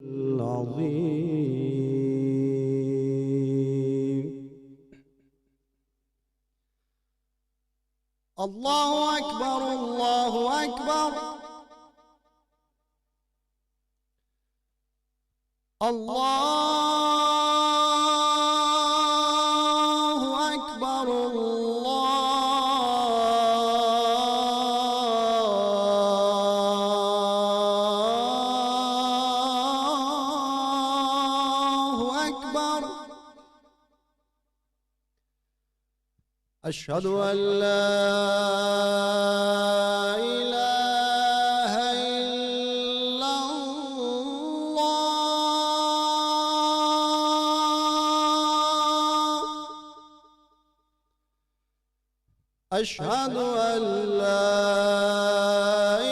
العظيم. الله أكبر الله أكبر الله أكبر الله أكبر. أشهد أن لا إله إلا الله. أشهد أن لا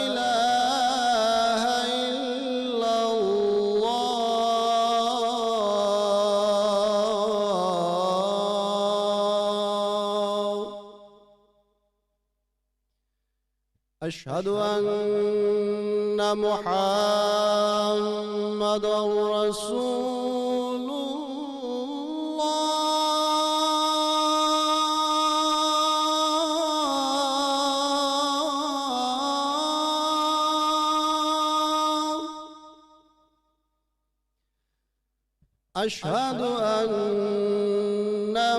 إله إلا الله. أشهد أن محمدًا رسول الله. أشهد أن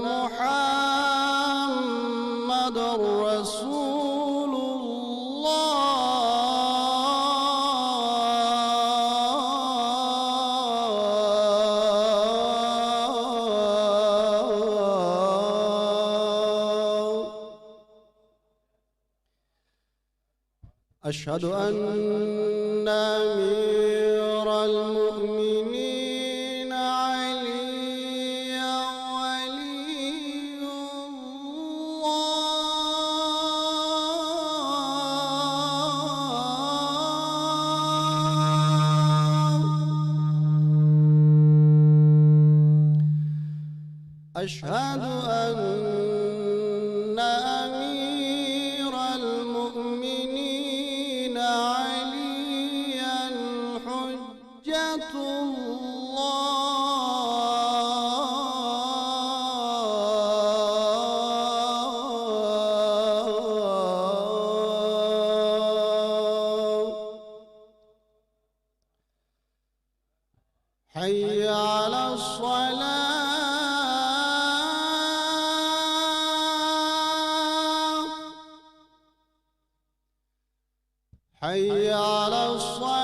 محمدًا رسول الله. أشهد أن أمير المؤمنين علي ولي الله. أشهد أن أمير المؤمنين عليا حجة الله. حي على الصلاة. حي على الصلاة.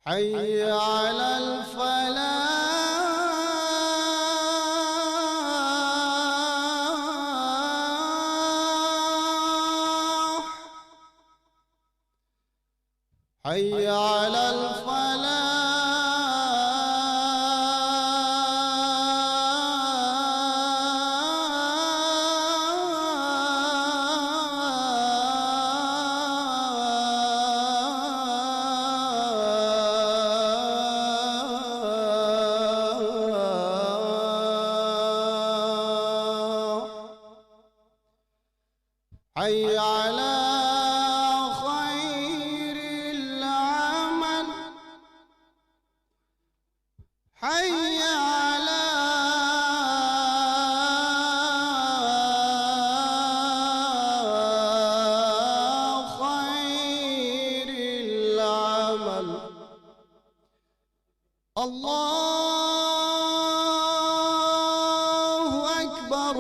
حي على الفلاح. حي على الفلاح. حي على خير العمل. حي على خير العمل. الله أكبر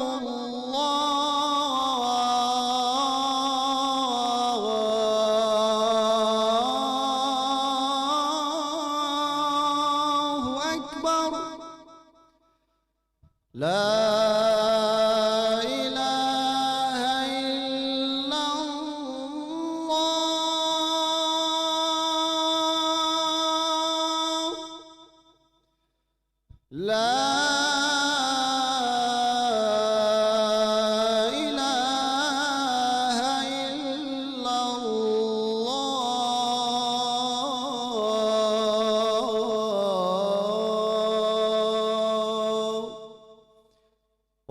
الله أكبر. لا إله إلا الله. لا إله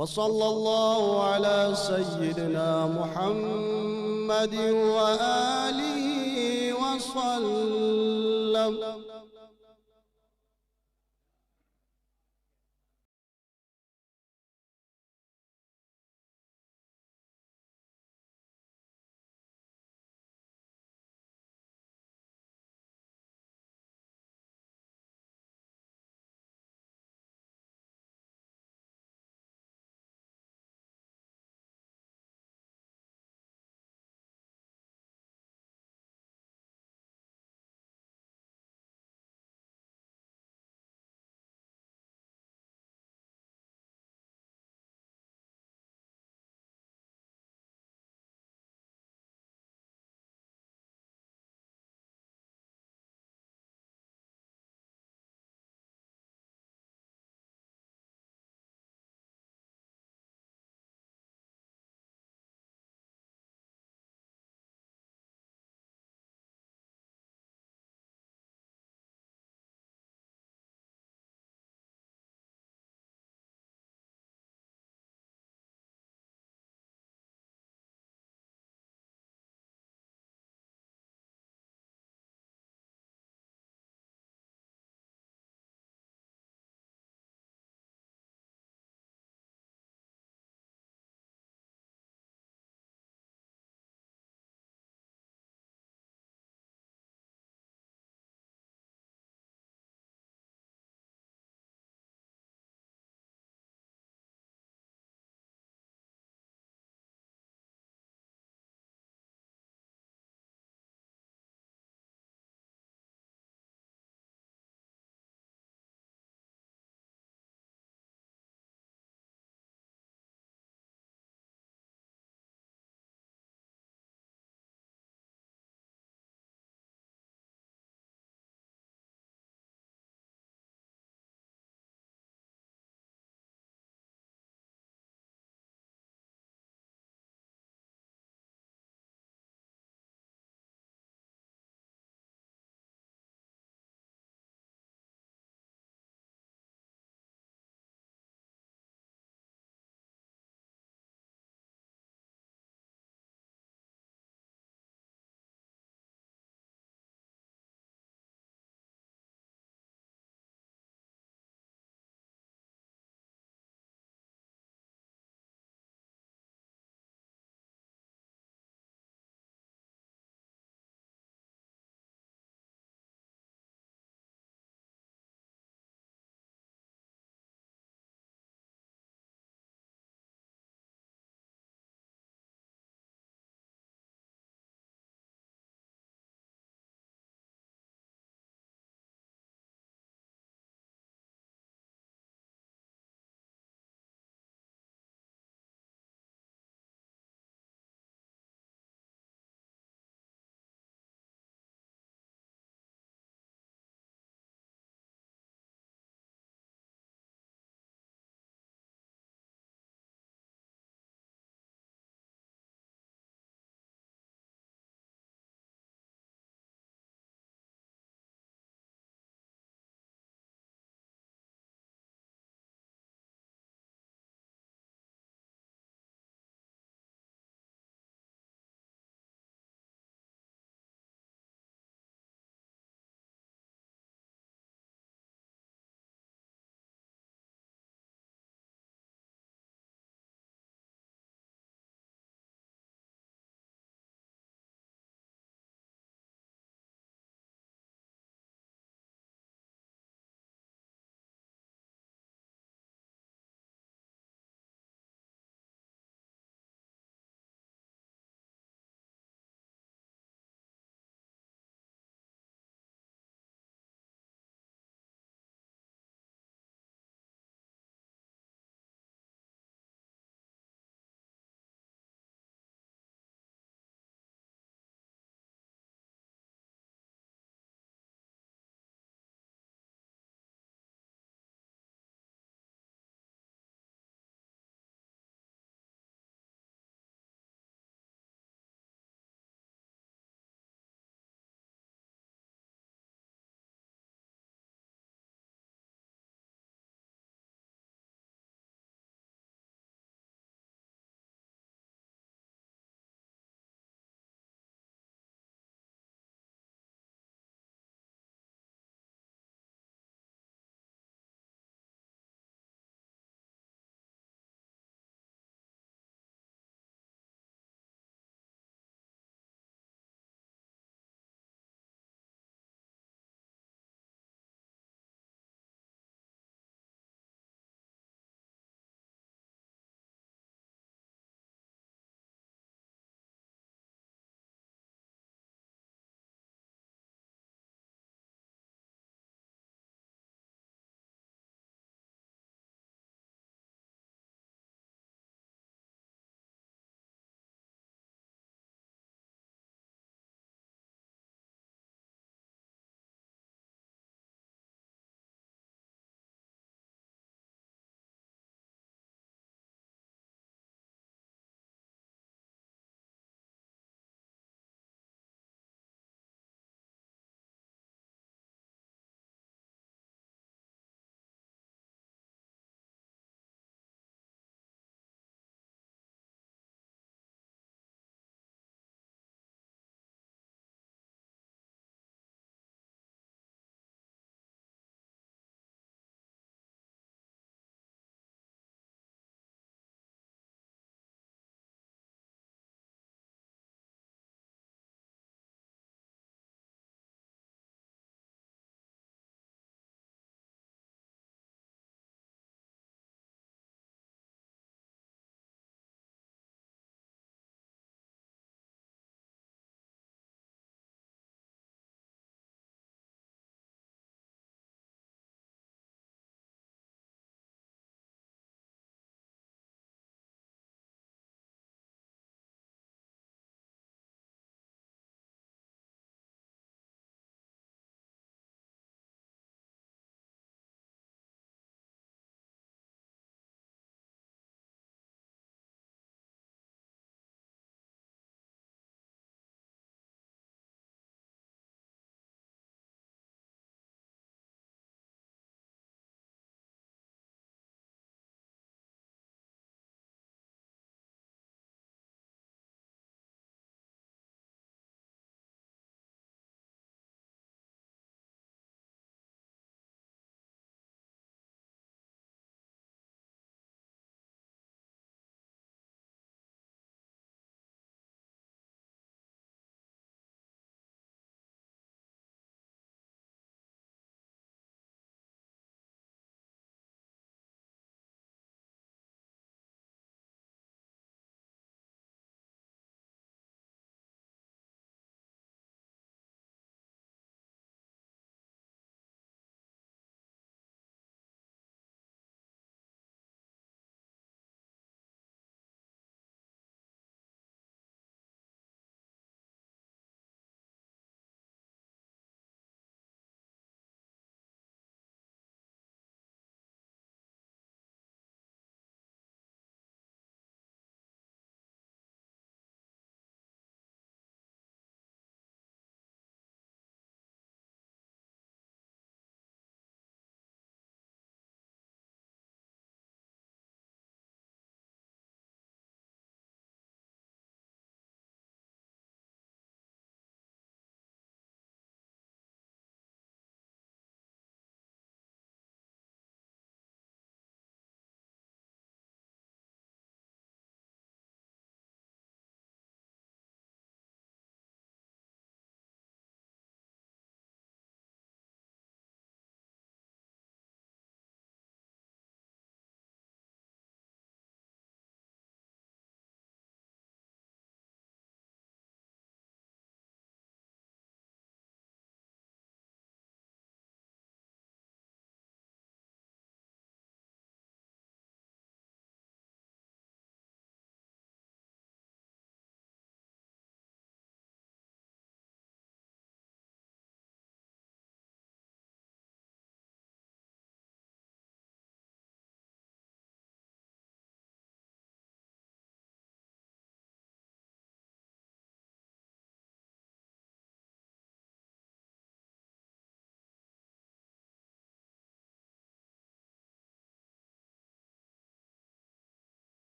وصلى الله على سيدنا محمد وآله وسلم.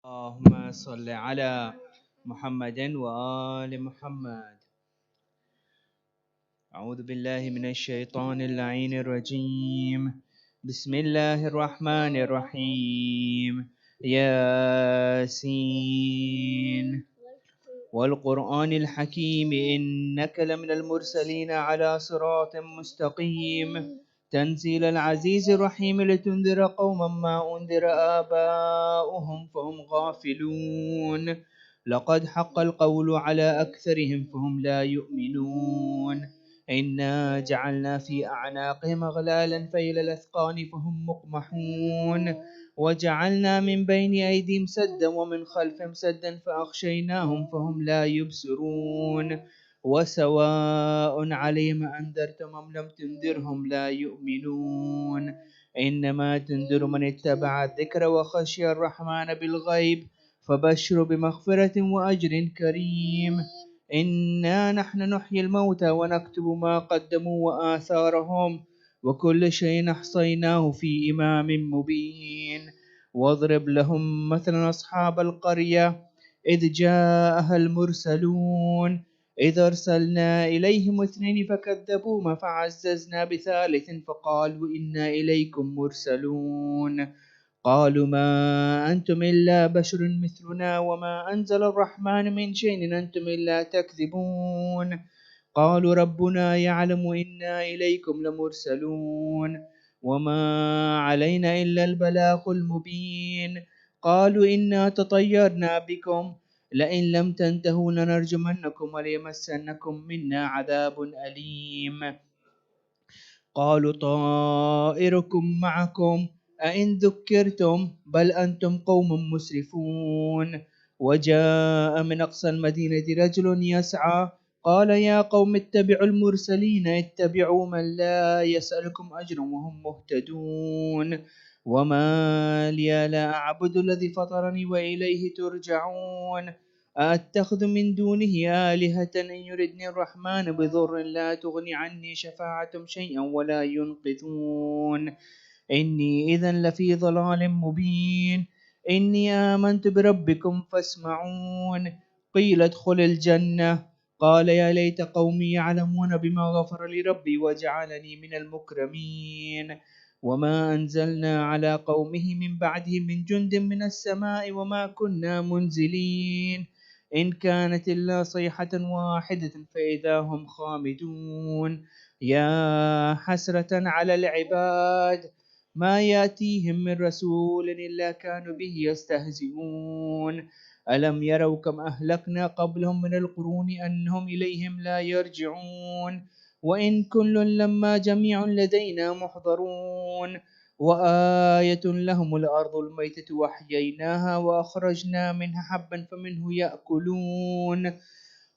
اللهم صل على محمد وآل محمد. أعوذ بالله من الشيطان اللعين الرجيم. بسم الله الرحمن الرحيم. ياسين والقرآن الحكيم إنك لمن المرسلين على صراط مستقيم تنزيل العزيز الرحيم لتنذر قوما ما أنذر آباؤهم فهم غافلون لقد حق القول على أكثرهم فهم لا يؤمنون إنا جعلنا في أعناقهم أغلالا فإلى الأثقان فهم مقمحون وجعلنا من بين أيديهم سدا ومن خلفهم سدا فأغشيناهم فهم لا يبصرون وسواء عليهم أنذرتم أم لم تنذرهم لا يؤمنون إنما تنذر من اتبع الذكر وخشي الرحمن بالغيب فبشر بمغفرة وأجر كريم إنا نحن نحيي الموتى ونكتب ما قدموا وآثارهم وكل شيء أحصيناه في إمام مبين واضرب لهم مثلا أصحاب القرية إذ جاءها المرسلون إذ أرسلنا إليهم 2 فكذبوهما فعززنا بثالث فقالوا إنا إليكم مرسلون قالوا ما أنتم إلا بشر مثلنا وما أنزل الرحمن من شيء إن أنتم إلا تكذبون قالوا ربنا يعلم إنا إليكم لمرسلون وما علينا إلا البلاغ المبين قالوا إنا تطيرنا بكم لئن لم تنتهوا لنرجمنكم وليمسنكم منا عذاب أليم قالوا طائركم معكم أئن ذكرتم بل أنتم قوم مسرفون وجاء من أقصى المدينة رجل يسعى قال يا قوم اتبعوا المرسلين اتبعوا من لا يسألكم أجرا وهم مهتدون وما لي لا أعبد الذي فطرني وإليه ترجعون أأتخذ من دونه آلهة إن يردني الرحمن بضر لا تغني عني شفاعتهم شيئا ولا ينقذون إني إذا لفي ضلال مبين إني آمنت بربكم فاسمعون قيل ادخل الجنة قال يا ليت قومي يعلمون بما غفر لي ربي وجعلني من المكرمين وما أنزلنا على قومه من بعده من جند من السماء وما كنا منزلين إن كانت إلا صيحة واحدة فإذا هم خامدون يا حسرة على العباد ما يأتيهم من رسول إلا كانوا به يستهزئون ألم يروا كم أهلكنا قبلهم من القرون أنهم إليهم لا يرجعون وإن كل لما جميع لدينا محضرون وآية لهم الأرض الميتة وأحييناها وأخرجنا منها حبا فمنه يأكلون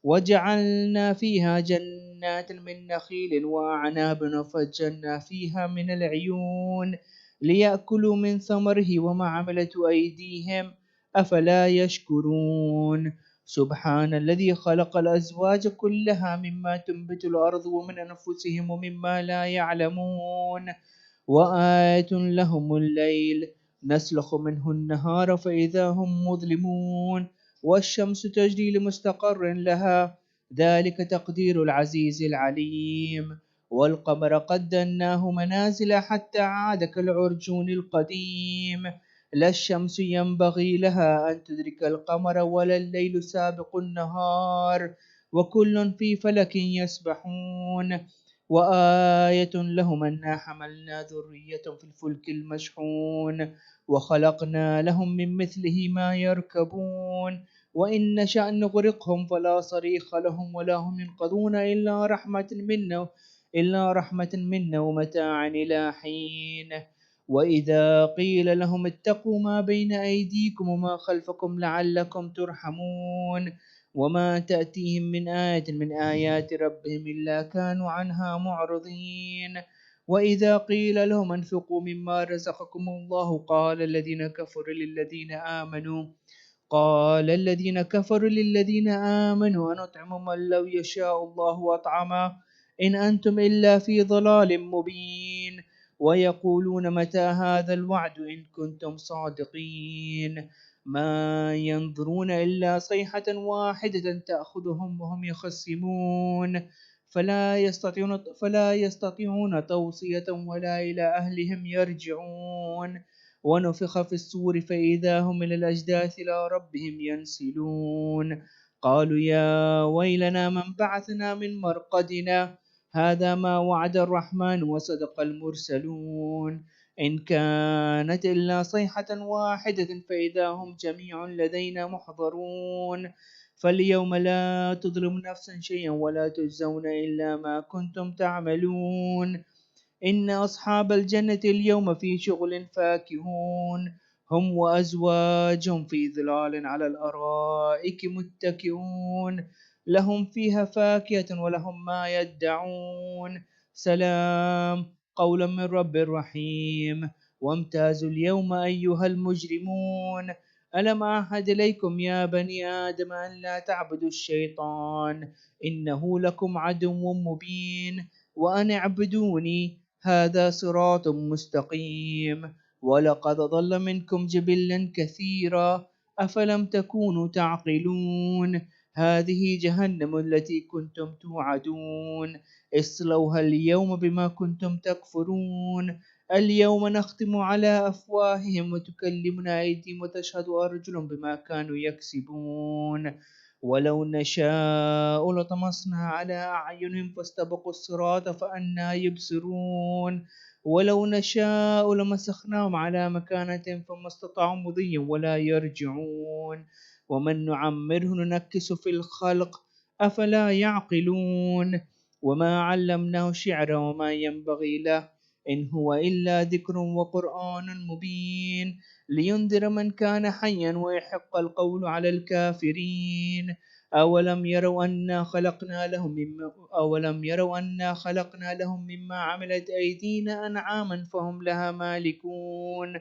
وجعلنا فيها جنات من نخيل وأعناب وفجرنا فيها من العيون ليأكلوا من ثمره وما عملت أيديهم أفلا يشكرون سبحان الذي خلق الأزواج كلها مما تنبت الأرض ومن أنفسهم ومما لا يعلمون وآية لهم الليل نسلخ منه النهار فإذا هم مظلمون والشمس تجري لمستقر لها ذلك تقدير العزيز العليم والقمر قدرناه منازل حتى عاد كالعرجون القديم لا الشمس ينبغي لها أن تدرك القمر ولا الليل سابق النهار وكل في فلك يسبحون وآية لهم أنا حملنا ذرية في الفلك المشحون وخلقنا لهم من مثله ما يركبون وإن نشأ نغرقهم فلا صريخ لهم ولا هم ينقذون إلا رحمة منا ومتاعا إلى حين وإذا قيل لهم اتقوا ما بين أيديكم وما خلفكم لعلكم ترحمون وما تأتيهم من آية من آيات ربهم إلا كانوا عنها معرضين وإذا قيل لهم انفقوا مما رزقكم الله قال الذين كفروا للذين آمنوا أنطعم من لو يشاء الله أطعمه إن أنتم إلا في ضلال مبين ويقولون متى هذا الوعد إن كنتم صادقين ما ينظرون إلا صيحة واحدة تأخذهم وهم يخصمون فلا يستطيعون توصية ولا إلى أهلهم يرجعون ونفخ في الصور فإذا هم من الأجداث إلى ربهم ينسلون قالوا يا ويلنا من بعثنا من مرقدنا هذا ما وعد الرحمن وصدق المرسلون إن كانت إلا صيحة واحدة فإذا هم جميع لدينا محضرون فاليوم لا تظلم نفسا شيئا ولا تجزون إلا ما كنتم تعملون إن أصحاب الجنة اليوم في شغل فاكهون هم وأزواجهم في ظلال على الأرائك متكئون لهم فيها فاكهة ولهم ما يدعون سلام قولا من رب رحيم وامتازوا اليوم أيها المجرمون ألم أعهد إليكم يا بني آدم أن لا تعبدوا الشيطان إنه لكم عدو مبين وأن اعبدوني هذا صراط مستقيم ولقد ضل منكم جبلا كثيرا أفلم تكونوا تعقلون هذه جهنم التي كنتم توعدون اصلوها اليوم بما كنتم تكفرون اليوم نختم على أفواههم وتكلمنا أيديهم وتشهد أرجلهم بما كانوا يكسبون ولو نشاء لطمسنا على أعينهم فاستبقوا الصراط فأنى يبصرون ولو نشاء لمسخناهم على مكانتهم فما استطاعوا مضيا ولا يرجعون ومن نعمره ننكس في الخلق أفلا يعقلون وما علمناه الشعر وما ينبغي له إن هو إلا ذكر وقرآن مبين لينذر من كان حيا ويحق القول على الكافرين أولم يروا أنا خلقنا لهم مما عملت أيدينا أنعاما فهم لها مالكون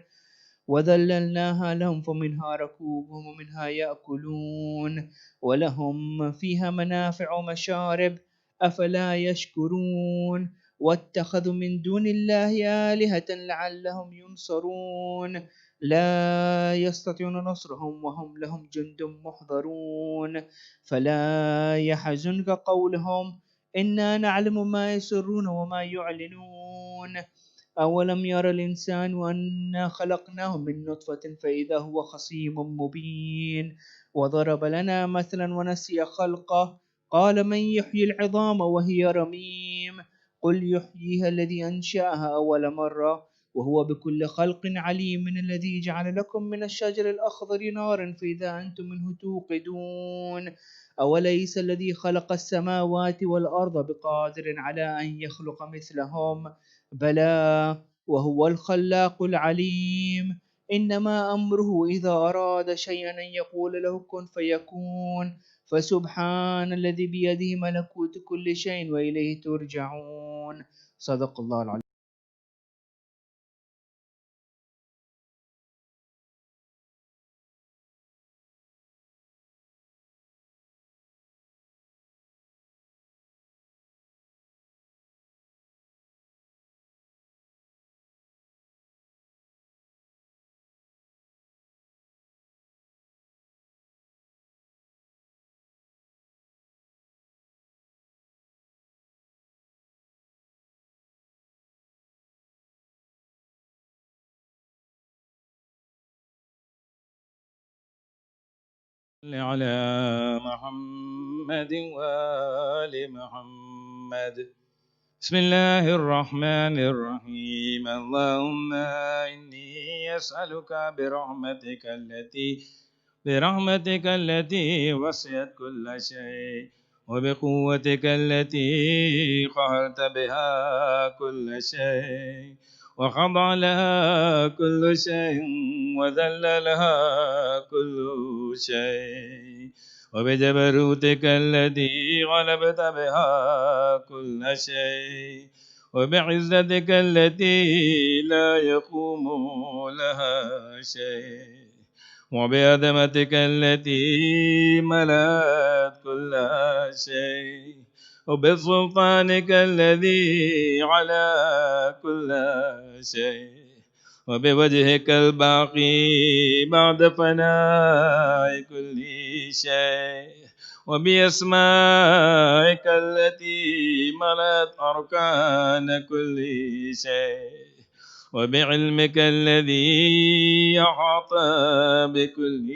وذللناها لهم فمنها ركوبهم ومنها يأكلون ولهم فيها منافع ومشارب أفلا يشكرون واتخذوا من دون الله آلهة لعلهم ينصرون لا يستطيعون نصرهم وهم لهم جند محضرون فلا يحزنك قولهم إنا نعلم ما يسرون وما يعلنون أولم ير الإنسان أنا خلقناه من نطفة فإذا هو خصيم مبين وضرب لنا مثلا ونسي خلقه قال من يحيي العظام وهي رميم قل يحييها الذي أنشأها أول مرة وهو بكل خلق عليم من الذي جعل لكم من الشجر الأخضر نارا فإذا أنتم منه توقدون أوليس الذي خلق السماوات والأرض بقادر على أن يخلق مثلهم بلى وهو الخلاق العليم إنما أمره إذا أراد شيئا أن يقول له كن فيكون فسبحان الذي بيده ملكوت كل شيء وإليه ترجعون صدق الله العظيم. على محمد وآل محمد. بسم الله الرحمن الرحيم. اللهم إني أسألك برحمتك التي وسعت كل شيء وبقوتك التي قهرت بها كل شيء وخضع لها كل شيء وذل لها كل شيء وبجبروتك التي غلبت بها كل شيء وبعزتك التي لا يقوم لها شيء وبعظمتك التي ملأت كل شيء وبسلطانك الذي على كل شيء وبوجهك الباقي بعد فناء كل شيء وبأسمائك التي ملأت أركان كل شيء وبعلمك الذي أحاط بكل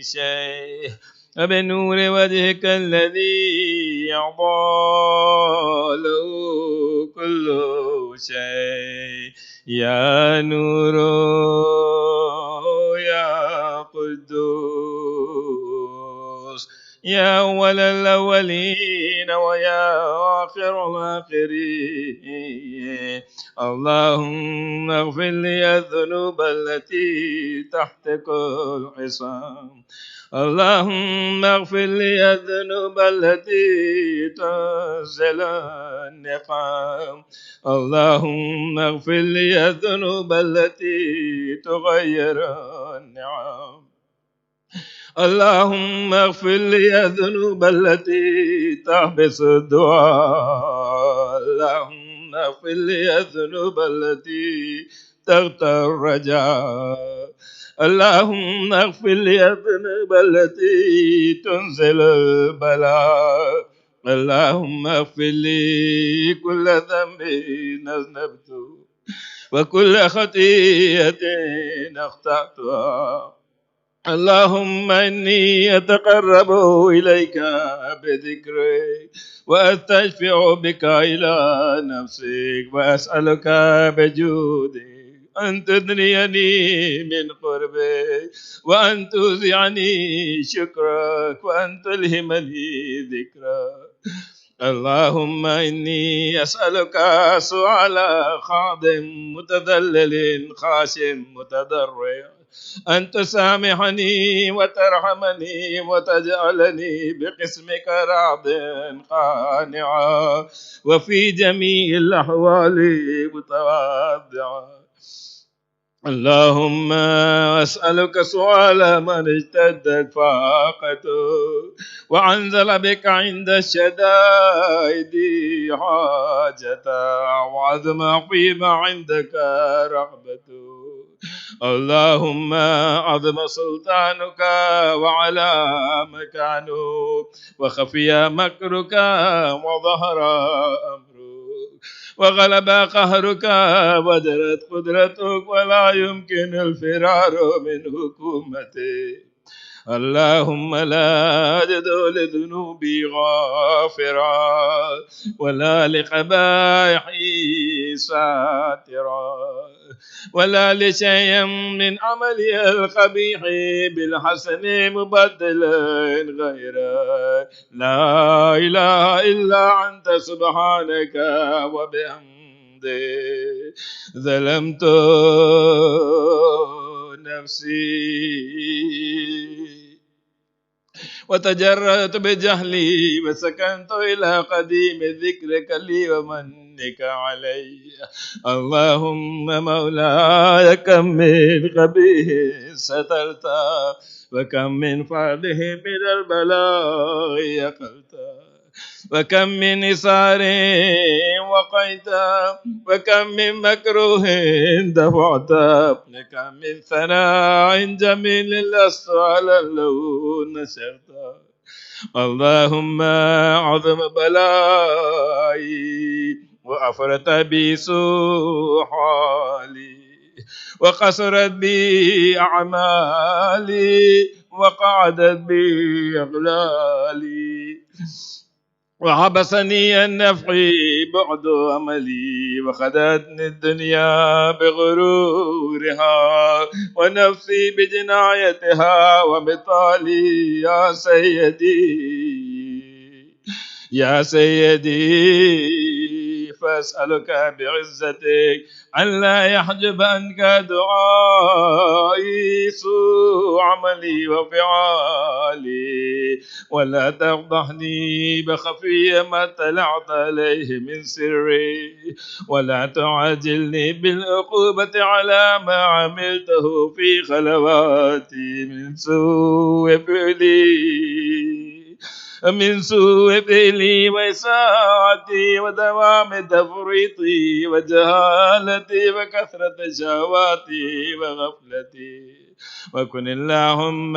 شيء وبنور وجهك الذي أعطى له كل شيء يا نور يا قدوس يا أول الأولين ويا آخر الآخرين اللهم اغفر لي الذنوب التي تحت كل حصان اللهم اغفر لي الذنوب التي تنزل النقام اللهم اغفر لي الذنوب التي تغير النعم اللهم اغفر لي الذنوب التي تحبس الدعاء اللهم اغفر لي الذنوب التي تغتر الرجاء اللهم اغفر لي الذنوب التي تنزل البلاء اللهم اغفر لي كل ذنب أذنبته وكل خطيئة أخطأتها اللهم إني أتقرب إليك بذكرك وأستشفع بك إلى نفسك وأسألك بجودك أن تدنيني من قربك وأن توزعني شكرك وأن تلهمني ذكرك اللهم إني أسألك سؤال خاضع متذلل خاشع متضرع أن تسامحني وترحمني وتجعلني بقسمك راض قانعا وفي جميع الأحوال متواضعا اللهم أسألك سؤال من اشتدت فاقته وعنزل بك عند الشدائد حاجته وعظم فيما عندك رغبته اللهم عظم سلطانك وعلى مكانك وخفي مكرك وظهر أمرك وغلب قهرك وجرت قدرتك ولا يمكن الفرار من حكومتك اللهم لا أجد لذنوبي غافرا ولا لقبائحي ساترا ولا لشيء من عملي القبيح بالحسن مبدل غيره لا إله إلا أنت سبحانك وبحمدك ظلمت نفسي وتجرأت بجهلي وسكنت إلى قديم ذكرك لي ومنك علي اللهم مولاي كم من قبيح سترت وكم من فعله من البلاء يقلت وكم من إصرار وقيت وكم من مكروه دفعت وكم من ثناء جميل لست على اللون نشرت اللهم عظم بلائي وأفرت بي سوء حالي وقصرت بي أعمالي وقعدت بي أغلالي وحبسني النفع بعد أملي وخدتني الدنيا بغرورها ونفسي بجنايتها وبطالي يا سيدي يا سيدي فأسألك بعزتك أن لا يحجب عنك دعائي سوء عملي وفعالي ولا تفضحني بخفي ما اطلعت عليه من سري ولا تعجلني بالعقوبة على ما عملته في خلواتي من سوء فعلي من سوء فعلي وإساءتي ودوام تفريطي وجهالتي وكثرة شهواتي وغفلتي. وكن اللهم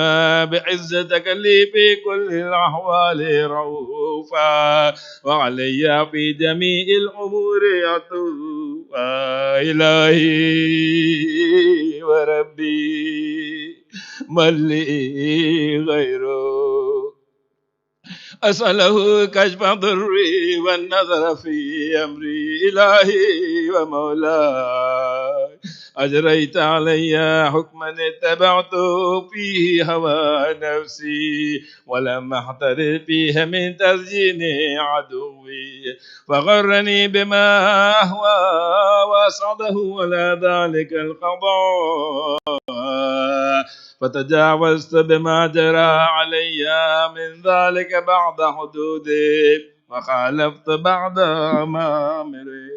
بعزتك لي في كل الأحوال رؤوفا وعلي في جميع الأمور عطوفا. إلهي وربي من لي غيره أسأله كشف ضري والنظر في أمري. إلهي ومولاي أجريت علي حكما اتبعت فيه هوى نفسي ولم أحتر فيه من تزيين عدوي فغرني بما أهوى وأصعده ولا ذلك القضاء فتجاوزت بما جرى علي من ذلك بعد حدودي وخالفت بعد أمامري.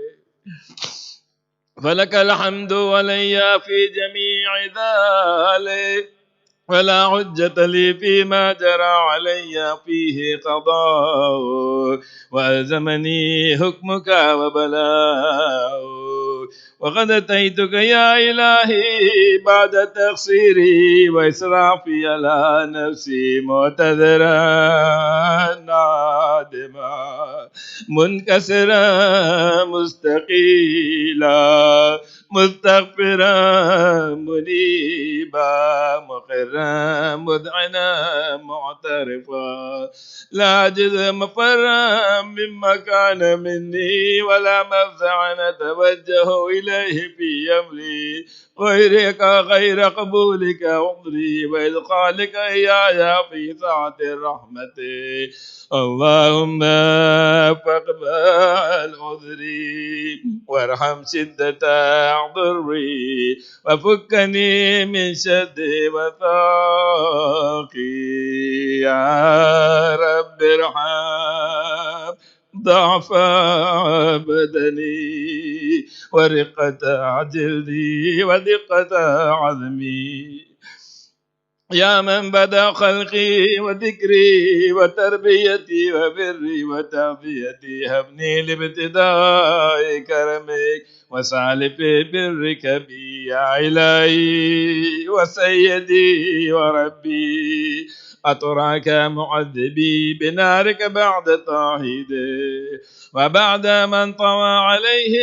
فلك الحمد ولي في جميع ذلك ولا حجة لي فيما جرى علي فيه قضاء وألزمني حكمك وبلاء. وقد أتيتك يا إلهي بعد تقصيري وإسرافي على نفسي معتذرا نادما منكسرا مستقيلا مستغفرا منيبا مقرا مذعنا معترفا لا أجد مفرا مما كان مني ولا مفزعا أتوجه إليه في أمري غير قبولك عذري وإدخالك إياي في سعة الرحمة. اللهم فاقبل عذري وارحم شدة ضري وفكني من شد وثاقي. يا رب ارحم ضعف بدني ورقة جلدي ودقة عظمي. يا من بدا خلقي وذكري وتربيتي وبري وتعبيتي هبني لابتداء كرمك وسالف برك بي يا إلهي وسيدي وربي. أتراك معذبي بنارك بعد توحيدي وبعد من طوى عليه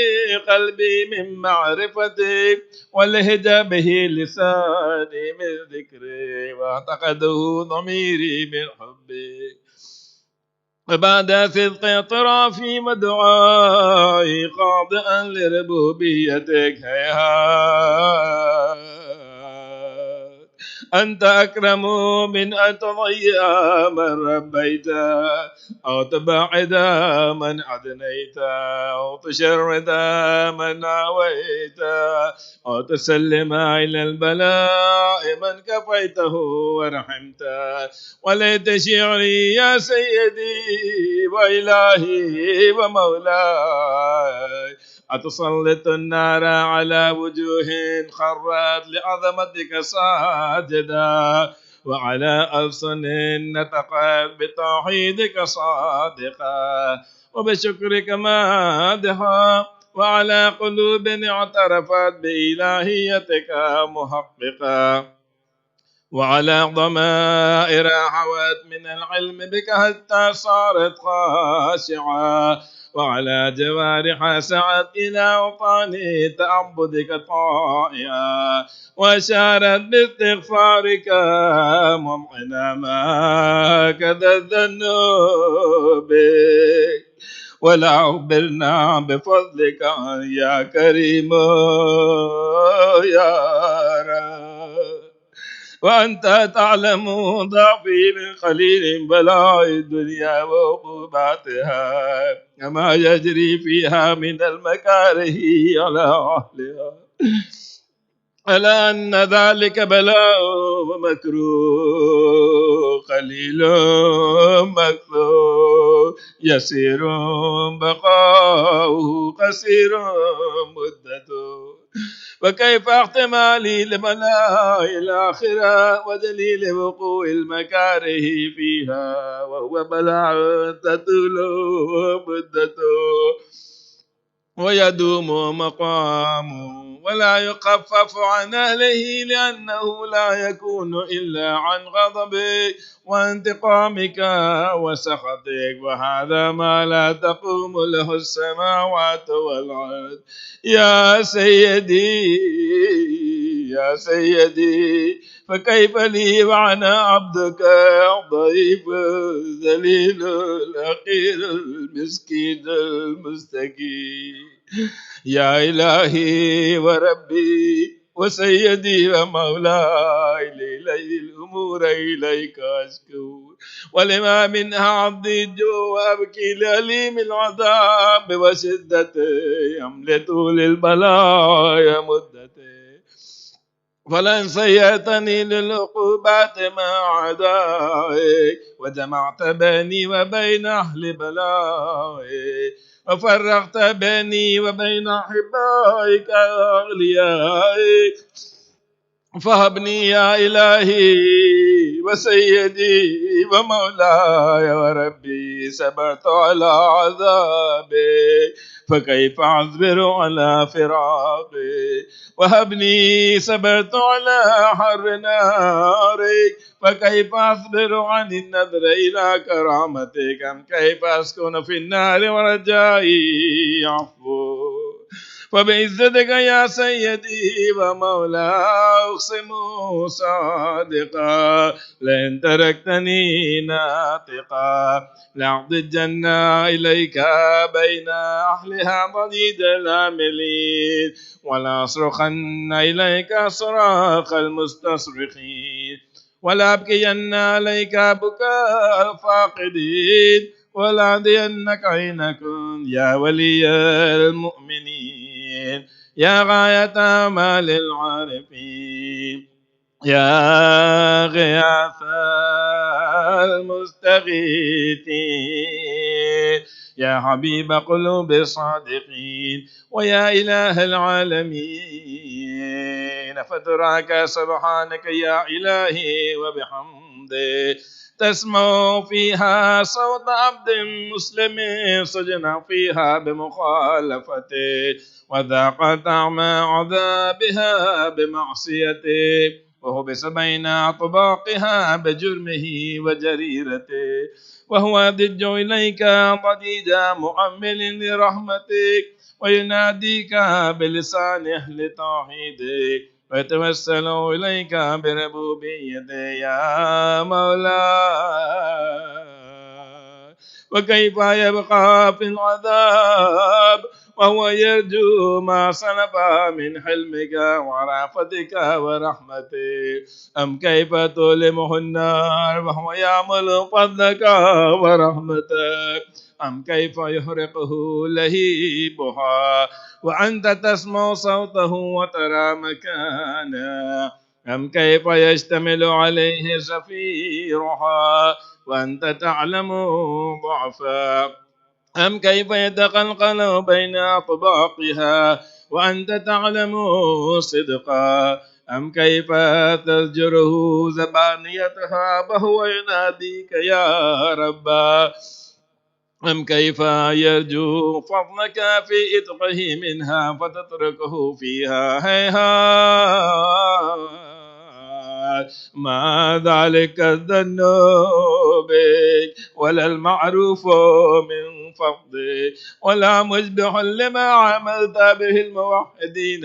قلبي من معرفتك ولهج به لساني من ذكري واعتقده ضميري من حبك. وبعد صدق اعترافي ودعائي خاضعا لربوبيتك هيهات أنت أكرم من أن تضيع من ربيت أو تبعد من أدنيت أو تشرد من آويت أو تسلم إلى البلاء من كفيته ورحمت. وليت شعري يا سيدي وإلهي ومولاي أتسلط النار على وجوه خرت لعظمتك ساجدا وعلى ألسن نطقت بتوحيدك صادقا وبشكرك مادحا وعلى قلوب اعترفت بإلهيتك محققا وعلى ضمائر حوت من العلم بك حتى صارت خاشعة وعلى جوارح سعت إلى أوطان تعبدك طائعا وأشارت باستغفارك ممعنا ما كذا الذنوب ولا أخبرنا بفضلك يا كريم يا رب. وأنت تعلم ضعفي من خليل بلاء الدنيا وعقوباتها كما يجري فيها من المكاره على أهلها. ألا أن ذلك بلاء ومكروه قليل مكثور يسير بقاؤه قصير مدته وكيف احتمالي لبلاء الآخرة ودليل وقوع المكاره فيها وهو بلاء تطول مدته ويدوم مقامه ولا يخفف عن أهله لأنه لا يكون إلا عن غضبك وانتقامك وسخطك وهذا ما لا تقوم له السماوات والأرض. يا سيدي يا سيدي فكيف لي وأنا عبدك ضعيف ذليل الحقير المسكين المستكين. يا إلهي وربي وسيدي ومولاي ليلي الأمور إليك أشكو ولما منها عضي الجوع وأبكي لأليم العذاب وشدته يملت للبلايا مدته فلن سيئتني للعقوبات مع عدائك وجمعت بيني وبين أهل بلائك وفرقت بيني وبين أحبائك أوليائك فهبني يا إلهي وسيدي ومولاي وربي صبرت على عذابك فكيف أصبر على فراقك وهبني صبرت على حر نارك فكيف أصبر عن النظر إلى كرامتك أم كيف أسكن في النار ورجائي عفو فبعزتك يا سيدي ومولاي أقسم صادقا لئن تركتني ناطقا لعقد الجنة إليك بين أهلها ضديد الآملين ولا أصرخن إليك صراخ المستصرخين ولا أبكين عليك بكاء الفاقدين ولا أدينك عينكم يا ولي المؤمنين يا غاية آمال العارفين يا غياث المستغيثين يا حبيب قلوب الصادقين ويا إله العالمين فتراك سبحانك يا إلهي وبحمده تسمع فيها صوت عبد مسلم سجن فيها بمخالفته وذاق طعم عذابها بمعصيته وحبس بين أطباقها بجرمه وجريرته وهو ضج إليك ضديد مؤمل لرحمتك ويناديك بلسان أهل توحيدك ويتوسل إليك بربوبيته يا مولاي وكيف يبقى في العذاب وهو يرجو ما سلف من حلمك ورأفتك ورحمتك أم كيف تؤلمه النار وهو يعمل فضلك ورحمتك أم كيف يحرقه لهيبها وأنت تسمع صوته وترى مكانه أم كيف يشتمل عليه زفيرها وأنت تعلم ضعفا أم كيف يتقلقل بين أطباقها وأنت تعلم صدقا أم كيف تزجره زبانيتها وهو يناديك يا ربا أم كيف يرجو فضلك في إطقه منها فتتركه فيها هيهات ما ذلك الذنوب ولا المعروف من فضلك ولا مشبح لما عملت به الموحدين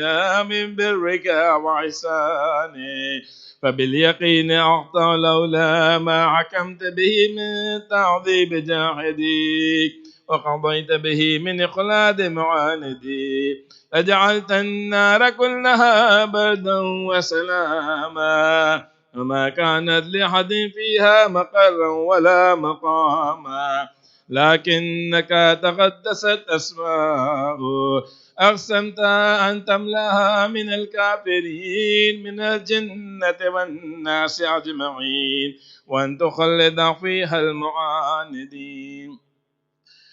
من برك وعسانك فباليقين أعطى لولا ما حكمت به من تعذيب جاحديك وقضيت به من إخلاد معانديك فجعلت النار كلها بردا وسلاما وما كانت لأحد فيها مقرا ولا مقاما لكنك تقدست أسماء أقسمت أن تملاها من الكافرين من الجنة والناس أجمعين وأن تخلد فيها المعاندين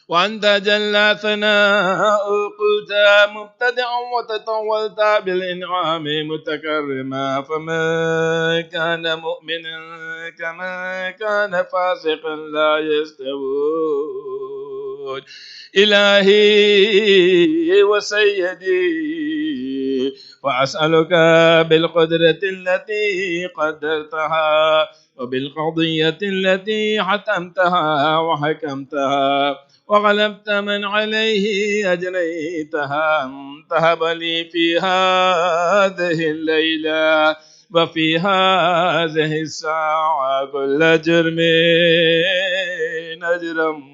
وأنت جل ثناء قلت مبتدعا وتطولت بالإنعام متكرما، فما كان مؤمنا كما كان فاسقا لا يستوون. إلهي وسيدي، وأسألك بالقدرة التي قدرتها وبالقضية التي حتمتها وحكمتها وغلبت من عليه أجريتها، أن تهب لي في هذه الليلة وفي هذه الساعة كل جرم أجرمت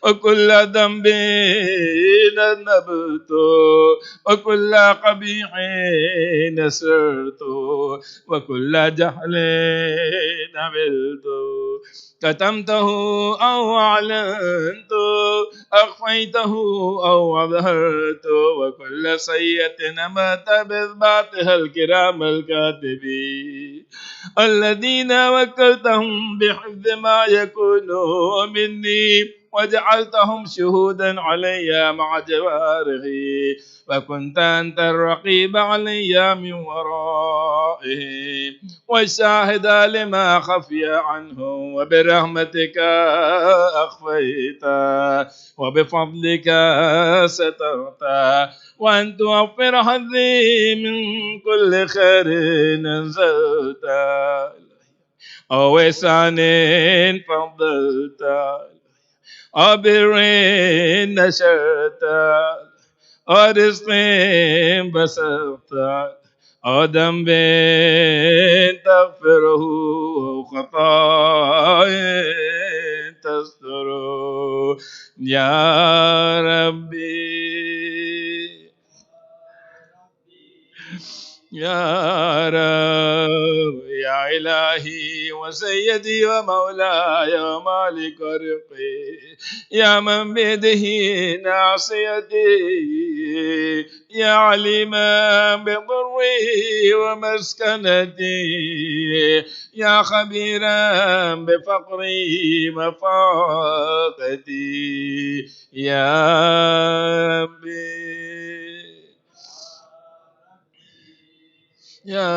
وكل ذنب أذنبت وكل قبيح نسرت وكل جهل عملت، كتمته أو أعلنت، أخفيته أو أظهرت، وكل سيئة نمت بإثباتها الكرام الكاتبين الذين وكلتهم بحفظ ما يكون مني وجعلتهم شهودا علي مع جوارحي، وكنت أنت الرقيب علي من ورائه والشاهد لما خفي عنه، وبرحمتك أخفيت وبفضلك سترت، وأن توفر حظي من كل خير نزلت أو إحسان فضلت أو بر نشرت أو رزق بسطت أو ذنب تغفره أو خطايا تستره يا ربي يا رب يا إلهي وسيدي ومولاي ومالك رقي، يا من بيده ناصيتي، يا عليما بضري ومسكنتي، يا خبيرا بفقري وفاقتي يا ربي يا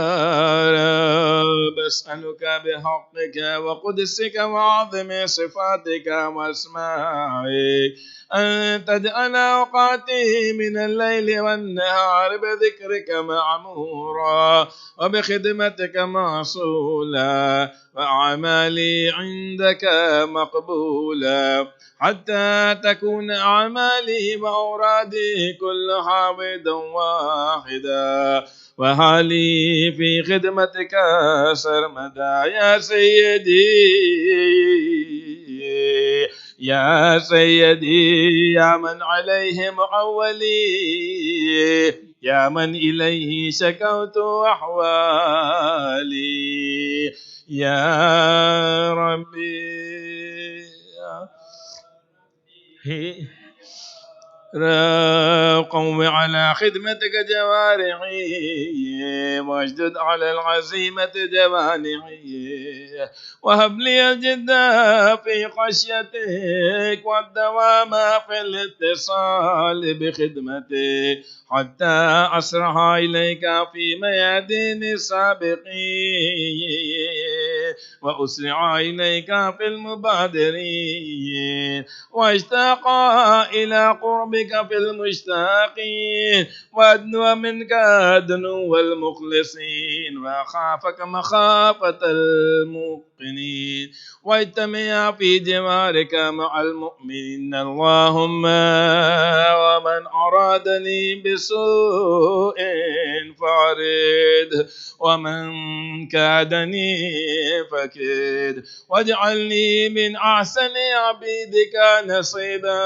رب. أسألك بحقك وقدسك وعظم صفاتك وأسمائك أن تجعل أوقاتي من الليل والنهار بذكرك معمورا وبخدمتك معصولا وأعمالي عندك مقبولا، حتى تكون أعمالي وأورادي كلها وحدا واحدا، وحالي في خدمتك سرمدا. يا سيدي يا سيدي يا من عليه معولي، يا من إليه شكوت أحوالي يا ربي قوم على خدمتك جوارحي واشدد على العزيمة جوانحي، وهب لي الجد في خشيتك والدوام في الاتصال بخدمتك، حتى أسرع إليك في ميادين السابقين وأسرع إليك في المبادرين، واشتاق إلى قربك في المشتاقين، وأدنو منك دنو المخلصين، وأخافك مخافة الموقنين، واجتمع في جوارك مع المؤمنين. اللهم ومن أرادني بسوء فأرد، ومن كادني فكد، واجعلني من أحسن عبيدك نصيبا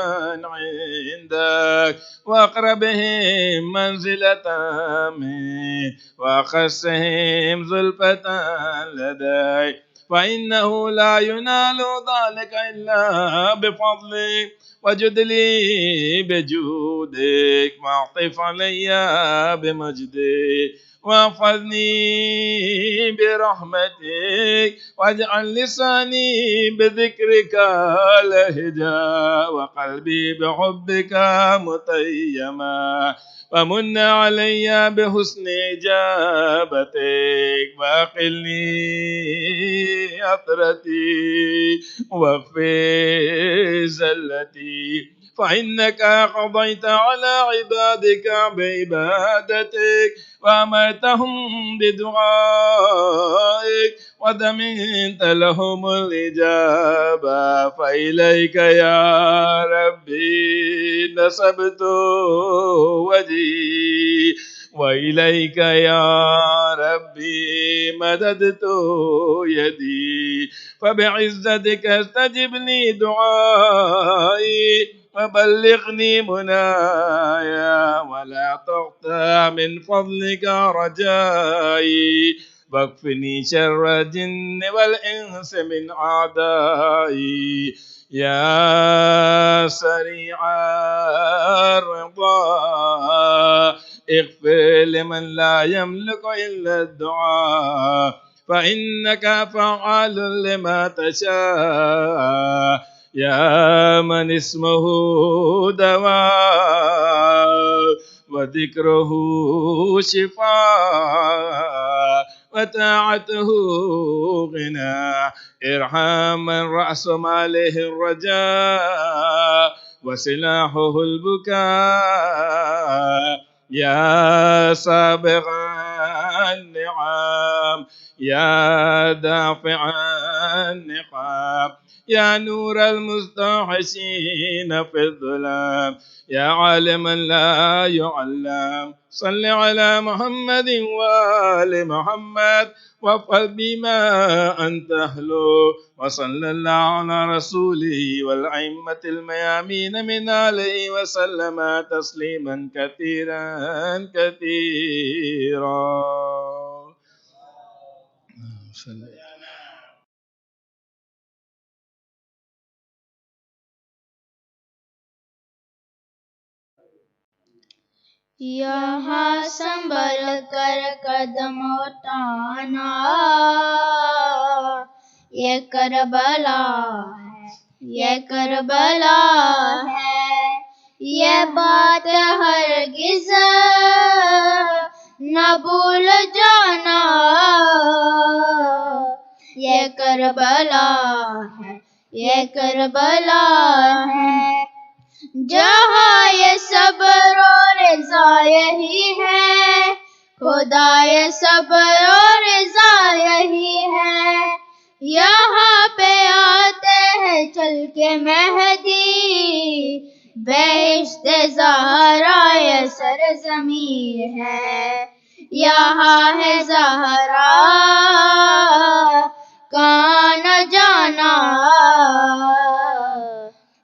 عندك، وأقربهم منزلة منك، وأخسهم زلفة لديك، فإنه لا ينال ذلك إلا بفضلك، وجد لي بجودك، واعطف علي بمجدك، واحفظني برحمتك، واجعل لساني بذكرك لهجا، وقلبي بحبك متيما، ومن علي بحسن إجابتك، واقلني أطرتي، واغفر زلتي، فإنك قضيت على عبادك بعبادتك، وأمرتهم بدعائك، وضمنت لهم الإجابة، فإليك يا ربي نسبت وجهي، وإليك يا ربي مددت يدي، فبعزتك استجب لي دعائي، وبلغني منايا، ولا تقطع من فضلك رجائي، واكفني شر الجن والإنس من أعدائي، يا سريع الرضا اغفر لمن لا يملك إلا الدعاء، فإنك فعال لما تشاء، يا من اسمه دواء، وذكره شفاء، وطاعته غنى، ارحم من رأس ماله الرجاء، وسلاحه البكاء، يا سابغ النعم، يا دافع النقام، يا نور المستوحشين في الظلام، يا عالما لا يعلم، صل على محمد وآل محمد، وافعل بما أنت أهله، وصلى الله على رسوله والأئمة الميامين من عليه وسلم تسليما كثيرا كثيرا. यहाँ संभल कर कदम उठाना, ये करबला है, ये करबला है, ये बात हरगिज़ न भूल जाना, ये करबला है, ये करबला है, जहाँ ये सब्र और रिज़ा यही है, खुदा ये सब्र और रिज़ा यही है, यहाँ पे आते हैं चल के मेहदी, बेहिश्त ज़हरा ये सरज़मीं है, यहाँ है ज़हरा कहाँ न जाना,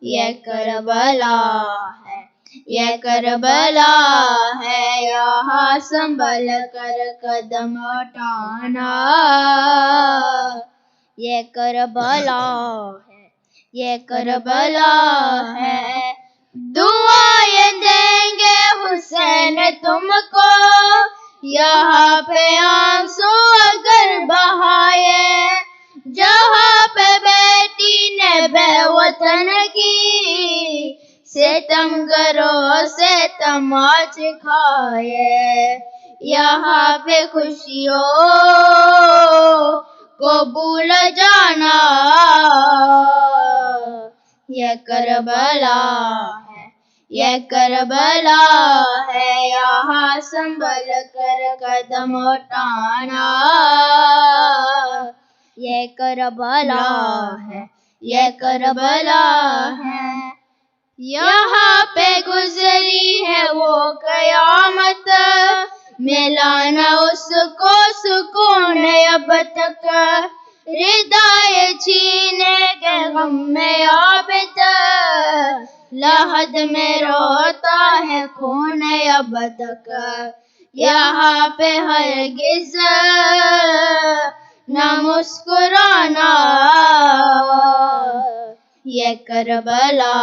ये करबला है, ये करबला है, यहाँ संभल कर कदम उठाना, ये करबला है, ये करबला है, दुआएं देंगे हुसैन तुमको, यहाँ पे आंसू अगर बहाए, जहाँ पे बेटी ने बेवतन की, सितमगरों से तमाच खाए, यहाँ पे खुशियों को भूल जाना, ये करबला है, ये करबला है, यहाँ संभल कर कदम उठाना, ये करबला है, ये करबला है, यहाँ पे गुजरी है वो कयामत, मिला न उसको सुकून अब तक, रिदाए छीने के गम में आबिद, लहद में रोता है खून अब तक, यहाँ पे हरगिज़ न मुस्कुराना ये करबला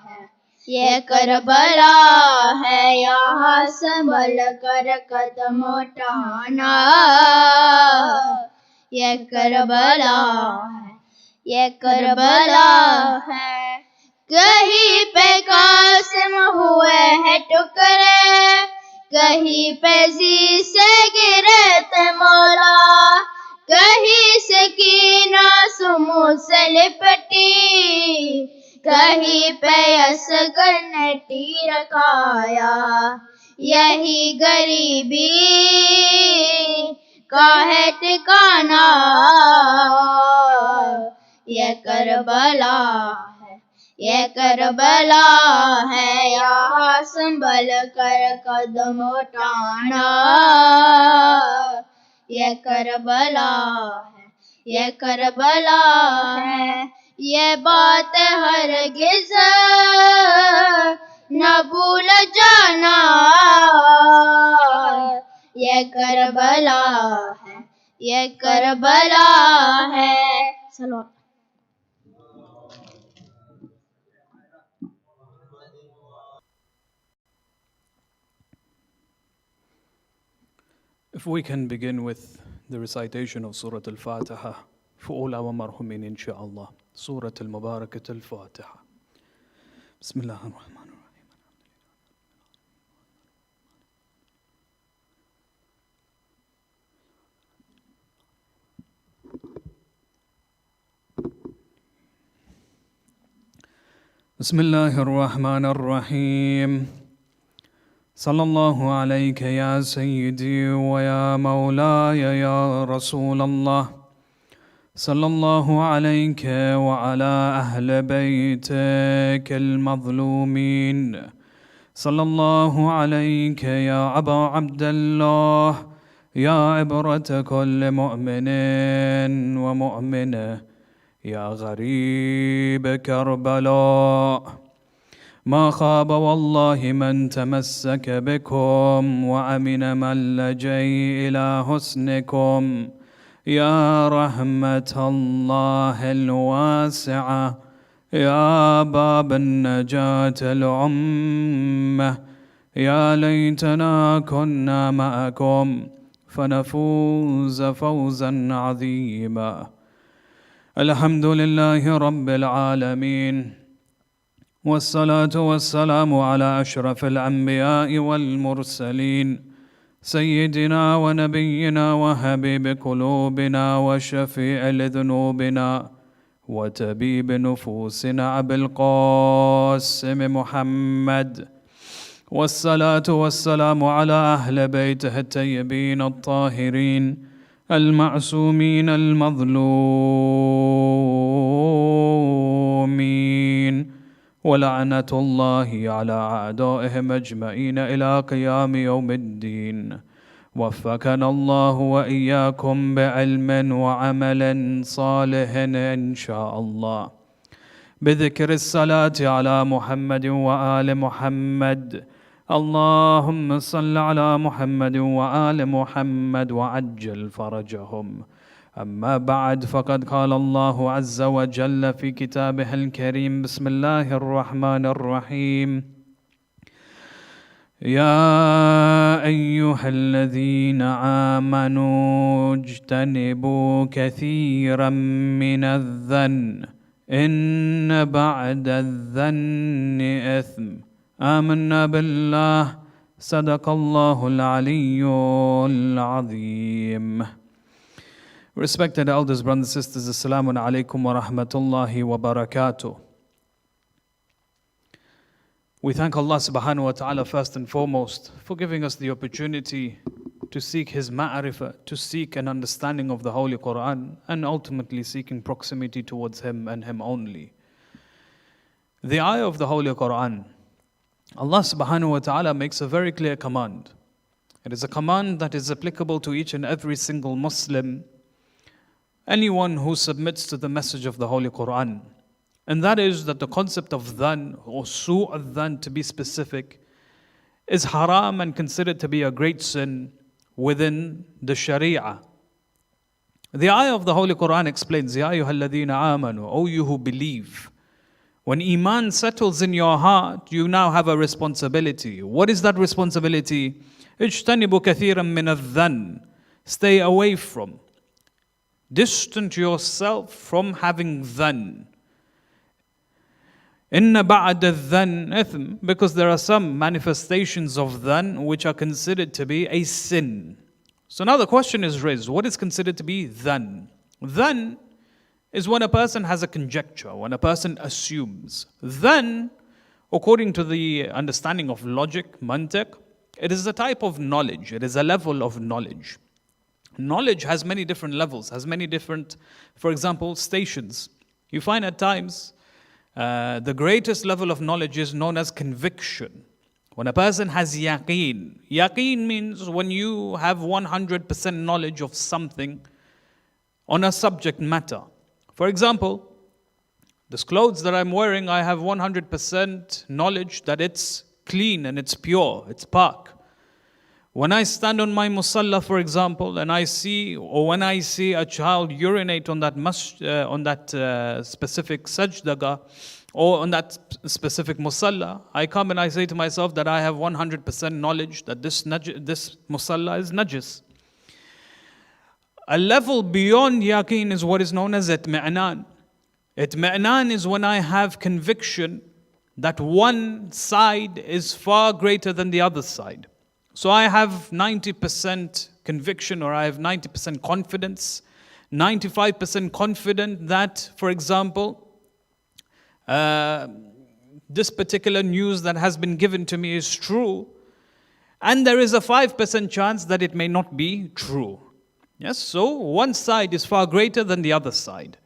है, ये करबला है, यहाँ संभल कर कदम उठाना ये करबला है, ये करबला है। कहीं पे कासिम हुए हैं टुकड़े, कहीं पे जी से गिरे थे मौला, कहीं से कीना सुमू से लिपटी, कहीं पे असगर ने तीर खाया। यही गरीबी का है ठिकाना ये करबला है, ये करबला है, यहाँ संभल कर कदम उठाना ये करबला है, ये करबला है। ये बात हरगिज़ न भूल जाना ये करबला है, ये करबला है। सलाम। If we can begin with the recitation of Surah Al-Fatiha for all our marhumin, insha'Allah. Surah Al-Mubarakat Al-Fatiha. Bismillah ar-Rahman ar-Rahim. Bismillah ar-Rahman ar-Rahim. صلى الله عليك يا سيدي ويا مولاي يا رسول الله صلى الله عليك وعلى أهل بيتك المظلومين صلى الله عليك يا أبا عبد الله يا عبرة كل مؤمن ومؤمنة يا غريب كربلاء ما خاب والله من تمسك بكم وأمن من لجي إلى حسنكم يا رحمة الله الواسعة يا باب النجاة العمة يا ليتنا كنا معكم فنفوز فوزا عظيما. الحمد لله رب العالمين والصلاة والسلام على أشرف الأنبياء والمرسلين سيدنا ونبينا وحبيب قلوبنا وشفيع لذنوبنا وتبيب نفوسنا أبي القاسم محمد والصلاة والسلام على أهل بيته الطيبين الطاهرين المعصومين المظلومين ولعنة الله على أعدائهم أجمعين إلى قيام يوم الدين. وفقنا الله وإياكم بعلم وعمل صالح إن شاء الله بذكر الصلاة على محمد وآل محمد. اللهم صل على محمد وآل محمد وعجل فرجهم. أما بعد فقد قال الله عز وجل في كتابه الكريم بسم الله الرحمن الرحيم يا أيها الذين آمنوا اجتنبوا كثيرا من الظن إن بعد الظن إثم آمنا بالله صدق الله العلي العظيم. Respected elders, brothers and sisters, Assalamu alaikum wa rahmatullahi wa barakatuh. We thank Allah subhanahu wa ta'ala first and foremost for giving us the opportunity to seek His ma'arifah, to seek an understanding of the Holy Quran, and ultimately seeking proximity towards Him and Him only. The ayah of the Holy Quran, Allah subhanahu wa ta'ala makes a very clear command. It is a command that is applicable to each and every single Muslim, anyone who submits to the message of the Holy Quran. And that is that the concept of dhan, or su' al-dhan to be specific, is haram and considered to be a great sin within the Sharia. The ayah of the Holy Quran explains, Ya ayyuhalladhina amanu, O you who believe. When Iman settles in your heart, you now have a responsibility. What is that responsibility? اجتنبوا كثيرا من الظن. Stay away from. Distance yourself from having dhan. إن بعد الظن إثم, because there are some manifestations of dhan which are considered to be a sin. So now the question is raised, what is considered to be dhan? Dhan is when a person has a conjecture, when a person assumes. Dhan, according to the understanding of logic, mantiq, it is a type of knowledge, it is a level of knowledge. Knowledge has many different levels, has many different, for example, stations. You find at times the greatest level of knowledge is known as conviction. When a person has yaqeen, yaqeen means when you have 100% knowledge of something on a subject matter. For example, this clothes that I'm wearing, I have 100% knowledge that it's clean and it's pure, it's pak. When I stand on my musalla, for example, and I see, or when I see a child urinate on that specific sajdaga, or on that specific musalla, I come and I say to myself that I have 100% knowledge that this musalla is najis. A level beyond yaqeen is what is known as itmi'nan. Itmi'nan is when I have conviction that one side is far greater than the other side. So I have 90% conviction, or I have 90% confidence, 95% confident that, for example, this particular news that has been given to me is true, and there is a 5% chance that it may not be true. Yes, so one side is far greater than the other side.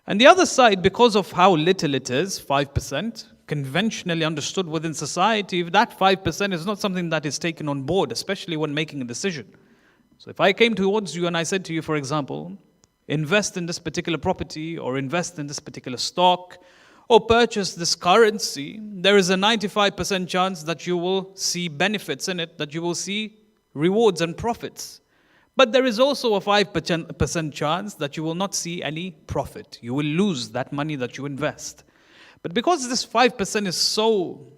And the other side, because of how little it is, 5%, conventionally understood within society, that 5% is not something that is taken on board, especially when making a decision. So if I came towards you and I said to you, for example, invest in this particular property, or invest in this particular stock, or purchase this currency, there is a 95% chance that you will see benefits in it, that you will see rewards and profits. But there is also a 5% chance that you will not see any profit. You will lose that money that you invest. But because this 5% is so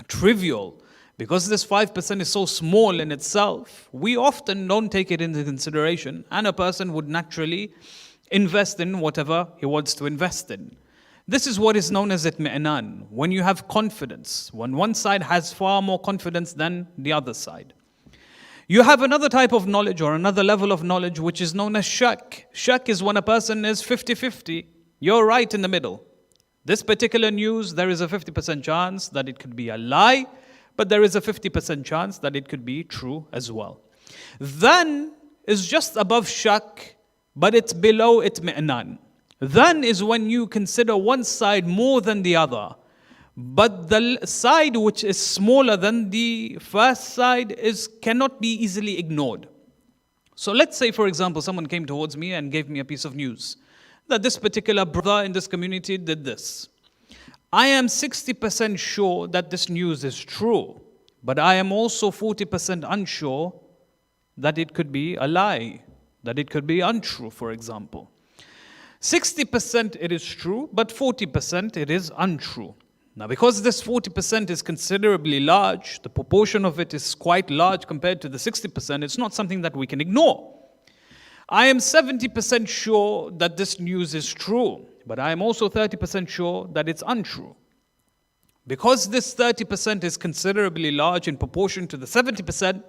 trivial, because this 5% is so small in itself, we often don't take it into consideration, and a person would naturally invest in whatever he wants to invest in. This is what is known as itmi'nan, when you have confidence, when one side has far more confidence than the other side. You have another type of knowledge, or another level of knowledge, which is known as shak. Shak is when a person is 50-50. You're right in the middle. This particular news, there is a 50% chance that it could be a lie, but there is a 50% chance that it could be true as well. Dhan is just above shak, but it's below itmi'nan. Dhan is when you consider one side more than the other, but the side which is smaller than the first side cannot be easily ignored. So let's say, for example, someone came towards me and gave me a piece of news that this particular brother in this community did this. I am 60% sure that this news is true, but I am also 40% unsure that it could be a lie, that it could be untrue, for example. 60% it is true, but 40% it is untrue. Now, because this 40% is considerably large, the proportion of it is quite large compared to the 60%, it's not something that we can ignore. I am 70% sure that this news is true, but I am also 30% sure that it's untrue. Because this 30% is considerably large in proportion to the 70%,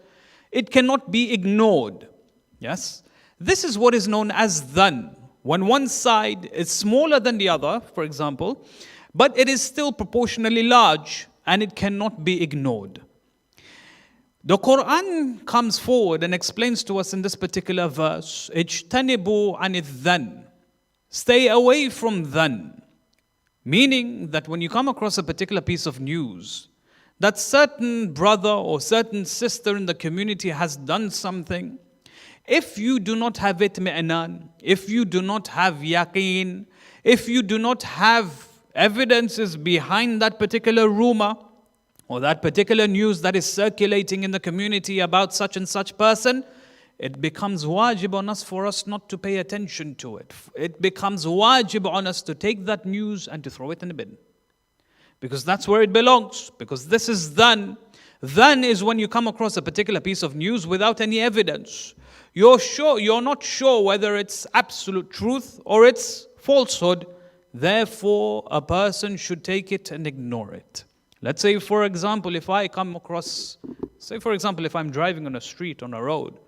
it cannot be ignored. Yes? This is what is known as dhan. When one side is smaller than the other, for example, but it is still proportionally large and it cannot be ignored. The Quran comes forward and explains to us in this particular verse, اجتنبوا عن الظن. Stay away from dhan. Meaning that when you come across a particular piece of news, that certain brother or certain sister in the community has done something, if you do not have itmi'nan, if you do not have yaqeen, if you do not have evidences behind that particular rumor or that particular news that is circulating in the community about such and such person, it becomes wajib on us for us not to pay attention to it. It becomes wajib on us to take that news and to throw it in the bin. Because that's where it belongs. Because this is dhan. Dhan is when you come across a particular piece of news without any evidence. You're not sure whether it's absolute truth or it's falsehood. Therefore, a person should take it and ignore it. Let's say, for example, if I come across, if I'm driving on a street, on a road,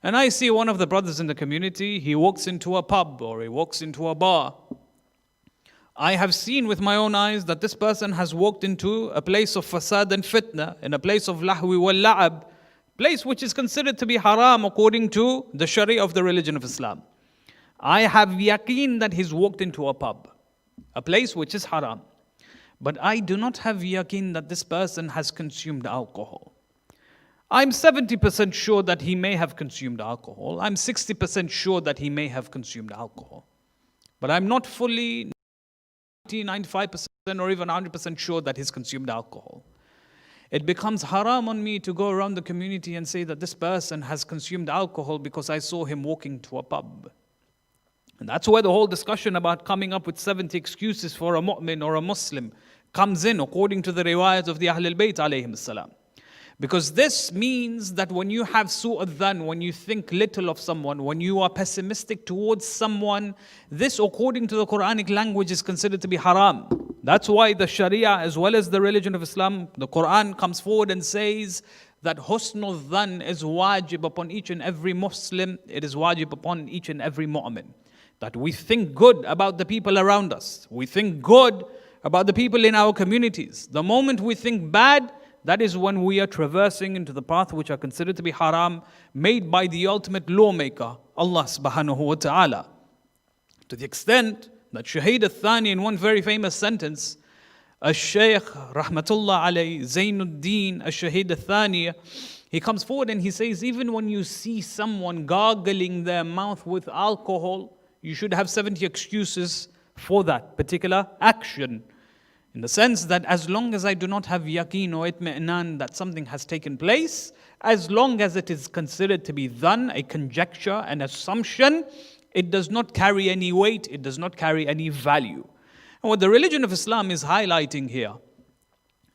and I see one of the brothers in the community, he walks into a pub or he walks into a bar. I have seen with my own eyes that this person has walked into a place of fasad and fitna, in a place of lahwi wal la'ab, place which is considered to be haram according to the sharia of the religion of Islam. I have yaqeen that he's walked into a pub, a place which is haram. But I do not have yaqeen that this person has consumed alcohol. I'm 70% sure that he may have consumed alcohol. I'm 60% sure that he may have consumed alcohol. But I'm not fully 95% or even 100% sure that he's consumed alcohol. It becomes haram on me to go around the community and say that this person has consumed alcohol because I saw him walking to a pub. And that's where the whole discussion about coming up with 70 excuses for a mu'min or a Muslim comes in, according to the riwayat of the Ahlul Bayt alayhim salam. Because this means that when you have su'ad dhan, when you think little of someone, when you are pessimistic towards someone, this, according to the Quranic language, is considered to be haram. That's why the Sharia, as well as the religion of Islam, the Quran comes forward and says that husnul dhan is wajib upon each and every Muslim. It is wajib upon each and every mu'min. That we think good about the people around us. We think good about the people in our communities. The moment we think bad, that is when we are traversing into the path which are considered to be haram, made by the ultimate lawmaker, Allah subhanahu wa ta'ala. To the extent that Shahid al-Thani, in one very famous sentence, Al-Shaykh Rahmatullah alayhi, Zainuddin Al-Shahid al-Thani, he comes forward and he says, even when you see someone gargling their mouth with alcohol, you should have 70 excuses for that particular action. In the sense that as long as I do not have yaqeen or itmi'nan that something has taken place, as long as it is considered to be dhan, a conjecture, an assumption, it does not carry any weight, it does not carry any value. And what the religion of Islam is highlighting here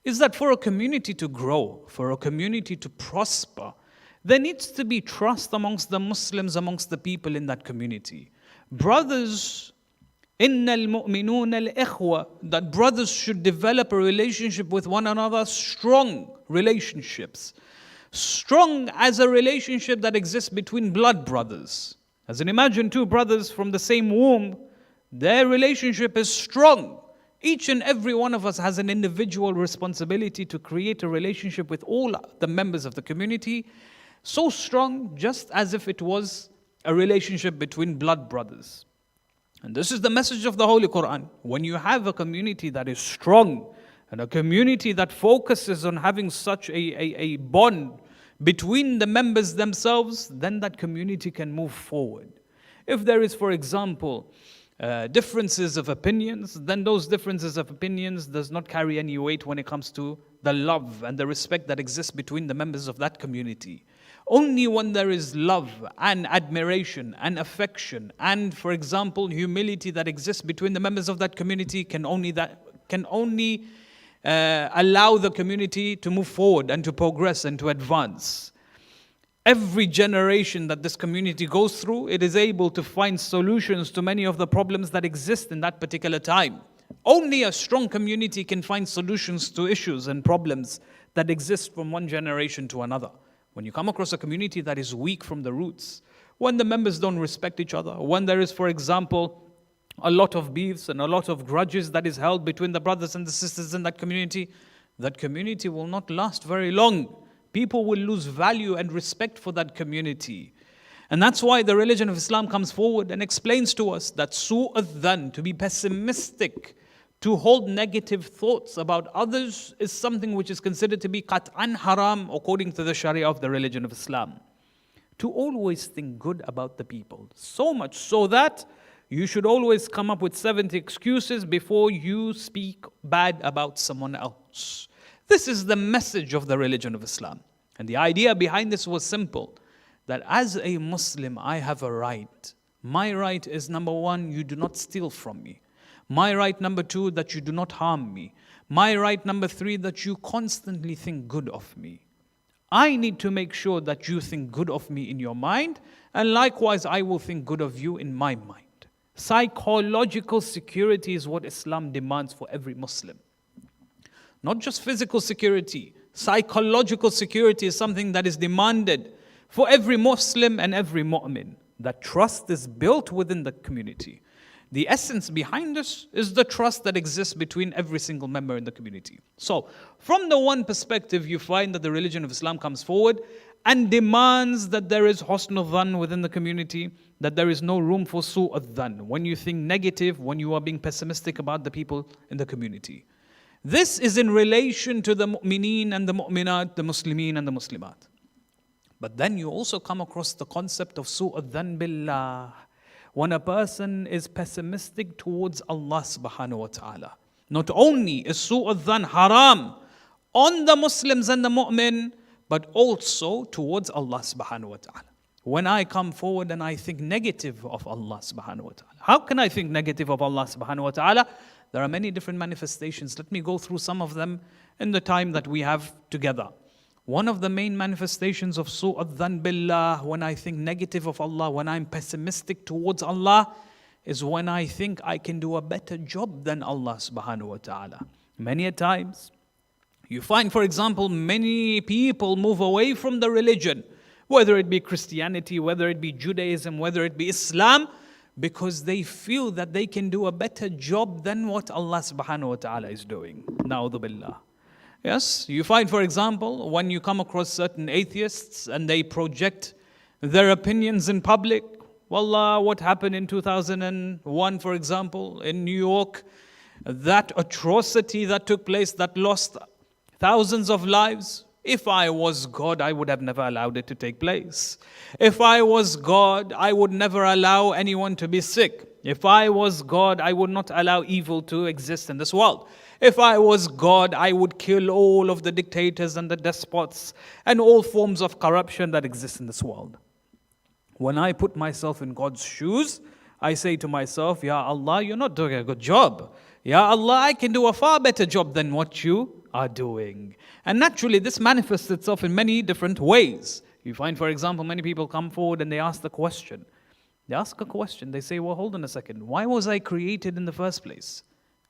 is that for a community to grow, for a community to prosper, there needs to be trust amongst the Muslims, amongst the people in that community. Brothers, innal mu'minun al-ikhwa, that brothers should develop a relationship with one another, strong relationships. Strong as a relationship that exists between blood brothers. As in, imagine two brothers from the same womb, their relationship is strong. Each and every one of us has an individual responsibility to create a relationship with all the members of the community, so strong just as if it was a relationship between blood brothers. And this is the message of the Holy Quran. When you have a community that is strong and a community that focuses on having such a bond between the members themselves, then that community can move forward. If there is, for example, differences of opinions, then those differences of opinions does not carry any weight when it comes to the love and the respect that exists between the members of that community. Only when there is love and admiration and affection and, for example, humility that exists between the members of that community can only allow the community to move forward and to progress and to advance. Every generation that this community goes through, it is able to find solutions to many of the problems that exist in that particular time. Only a strong community can find solutions to issues and problems that exist from one generation to another. When you come across a community that is weak from the roots, when the members don't respect each other, when there is, for example, a lot of beefs and a lot of grudges that is held between the brothers and the sisters in that community will not last very long. People will lose value and respect for that community. And that's why the religion of Islam comes forward and explains to us that su'ad dhan, to be pessimistic, to hold negative thoughts about others, is something which is considered to be qat'an haram according to the sharia of the religion of Islam. To always think good about the people, so much so that you should always come up with 70 excuses before you speak bad about someone else. This is the message of the religion of Islam. And the idea behind this was simple, that as a Muslim, I have a right. My right is number one, you do not steal from me. My right number two, that you do not harm me. My right number three, that you constantly think good of me. I need to make sure that you think good of me in your mind, and likewise I will think good of you in my mind. Psychological security is what Islam demands for every Muslim. Not just physical security. Psychological security is something that is demanded for every Muslim and every mu'min. That trust is built within the community. The essence behind this is the trust that exists between every single member in the community. So, from the one perspective, you find that the religion of Islam comes forward and demands that there is husn al-dhan within the community, that there is no room for su' al-dhan. When you think negative, when you are being pessimistic about the people in the community. This is in relation to the mu'mineen and the mu'minat, the muslimeen and the muslimat. But then you also come across the concept of su' al-dhan billah. When a person is pessimistic towards Allah subhanahu wa ta'ala. Not only is su' al-dhan haram on the Muslims and the mu'min, but also towards Allah subhanahu wa ta'ala. When I come forward and I think negative of Allah subhanahu wa ta'ala. How can I think negative of Allah subhanahu wa ta'ala? There are many different manifestations. Let me go through some of them in the time that we have together. One of the main manifestations of su' al-dhan billah, when I think negative of Allah, when I'm pessimistic towards Allah, is when I think I can do a better job than Allah subhanahu wa ta'ala. Many a times, you find, for example, many people move away from the religion, whether it be Christianity, whether it be Judaism, whether it be Islam, because they feel that they can do a better job than what Allah subhanahu wa ta'ala is doing. Na'udhu billah. Yes, you find, for example, when you come across certain atheists and they project their opinions in public. Wallah, what happened in 2001, for example, in New York, that atrocity that took place that lost thousands of lives. If I was God, I would have never allowed it to take place. If I was God, I would never allow anyone to be sick. If I was God, I would not allow evil to exist in this world. If I was God, I would kill all of the dictators and the despots and all forms of corruption that exist in this world. When I put myself in God's shoes, I say to myself, Ya Allah, you're not doing a good job. Ya Allah, I can do a far better job than what you are doing. And naturally, this manifests itself in many different ways. You find, for example, many people come forward and they ask the question. They ask a question. They say, well, hold on a second. Why was I created in the first place?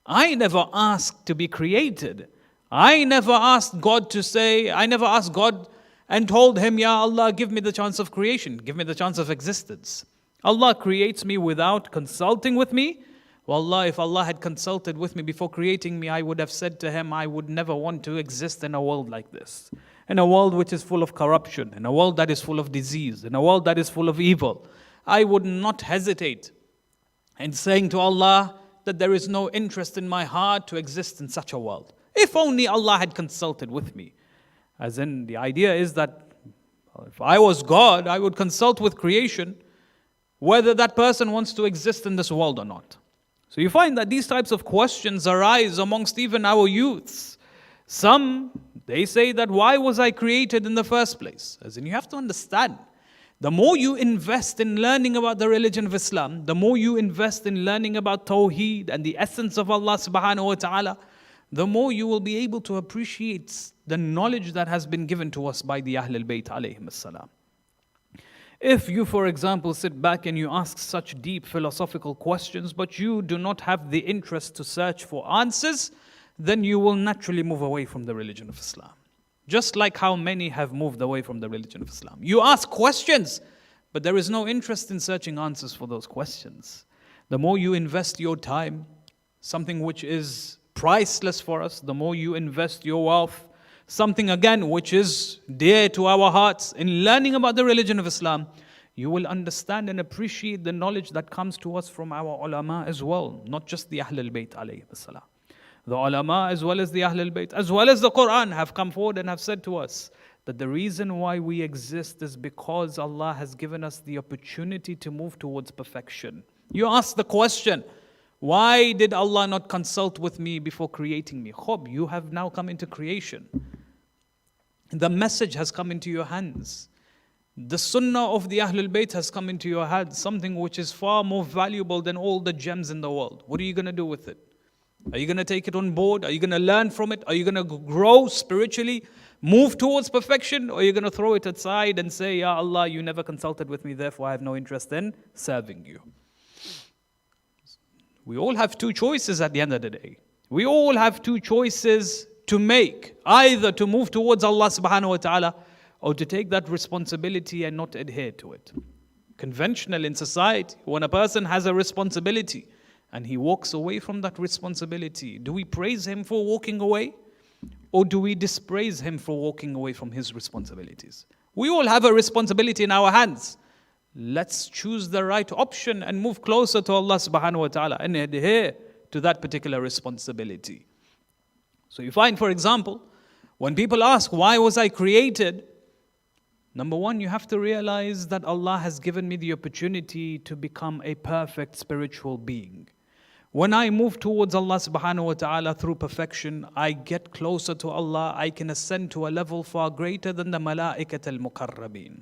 I never asked to be created. I never asked God to say, I never asked God and told him, Ya Allah, give me the chance of creation. Give me the chance of existence. Allah creates me without consulting with me. Wallah, if Allah had consulted with me before creating me, I would have said to him, I would never want to exist in a world like this. In a world which is full of corruption, in a world that is full of disease, in a world that is full of evil. I would not hesitate in saying to Allah that there is no interest in my heart to exist in such a world. If only Allah had consulted with me. As in, the idea is that if I was God, I would consult with creation whether that person wants to exist in this world or not. So you find that these types of questions arise amongst even our youths. Some, they say that why was I created in the first place? As in, you have to understand, the more you invest in learning about the religion of Islam, the more you invest in learning about Tawheed and the essence of Allah subhanahu wa ta'ala, the more you will be able to appreciate the knowledge that has been given to us by the Ahlul Bayt alayhim as-salam. If you, for example, sit back and you ask such deep philosophical questions, but you do not have the interest to search for answers, then you will naturally move away from the religion of Islam. Just like how many have moved away from the religion of Islam. You ask questions, but there is no interest in searching answers for those questions. The more you invest your time, something which is priceless for us, the more you invest your wealth, something again which is dear to our hearts, in learning about the religion of Islam, you will understand and appreciate the knowledge that comes to us from our ulama as well, not just the Ahlul Bayt alayhi salam. The ulama as well as the Ahlul Bayt, as well as the Quran have come forward and have said to us that the reason why we exist is because Allah has given us the opportunity to move towards perfection. You ask the question, why did Allah not consult with me before creating me? Khob, you have now come into creation. The message has come into your hands. The sunnah of the Ahlul Bayt has come into your head, something which is far more valuable than all the gems in the world. What are you going to do with it? Are you going to take it on board? Are you going to learn from it? Are you going to grow spiritually, move towards perfection? Or are you going to throw it aside and say, Ya Allah, you never consulted with me, therefore I have no interest in serving you. We all have two choices at the end of the day. We all have two choices to make, either to move towards Allah subhanahu wa ta'ala or to take that responsibility and not adhere to it. Conventional in society, when a person has a responsibility and he walks away from that responsibility, do we praise him for walking away? Or do we dispraise him for walking away from his responsibilities? We all have a responsibility in our hands. Let's choose the right option and move closer to Allah subhanahu wa ta'ala and adhere to that particular responsibility. So you find, for example, when people ask, why was I created? Number one, you have to realize that Allah has given me the opportunity to become a perfect spiritual being. When I move towards Allah subhanahu wa ta'ala through perfection, I get closer to Allah. I can ascend to a level far greater than the mala'ikat al-muqarrabeen.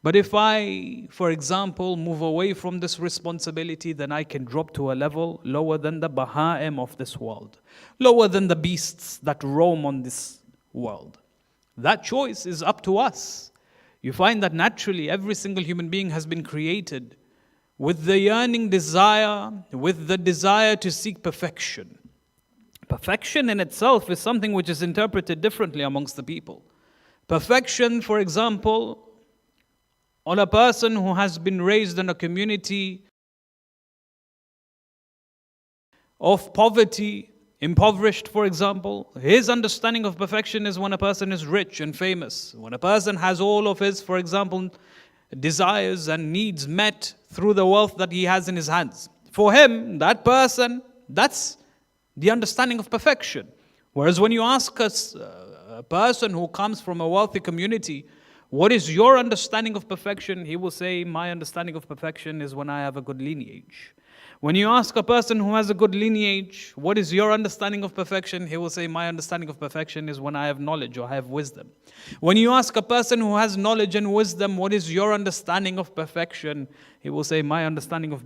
But if I, for example, move away from this responsibility, then I can drop to a level lower than the baha'im of this world, lower than the beasts that roam on this world. That choice is up to us. You find that naturally every single human being has been created with the yearning desire, with the desire to seek perfection. Perfection in itself is something which is interpreted differently amongst the people. Perfection, for example, on a person who has been raised in a community of poverty, impoverished, for example, his understanding of perfection is when a person is rich and famous. When a person has all of his, for example, desires and needs met through the wealth that he has in his hands. For him, that person, that's the understanding of perfection. Whereas when you ask a person who comes from a wealthy community, what is your understanding of perfection? He will say, my understanding of perfection is when I have a good lineage. When you ask a person who has a good lineage, what is your understanding of perfection? He will say, my understanding of perfection is when I have knowledge or I have wisdom. When you ask a person who has knowledge and wisdom, what is your understanding of perfection? He will say, my understanding of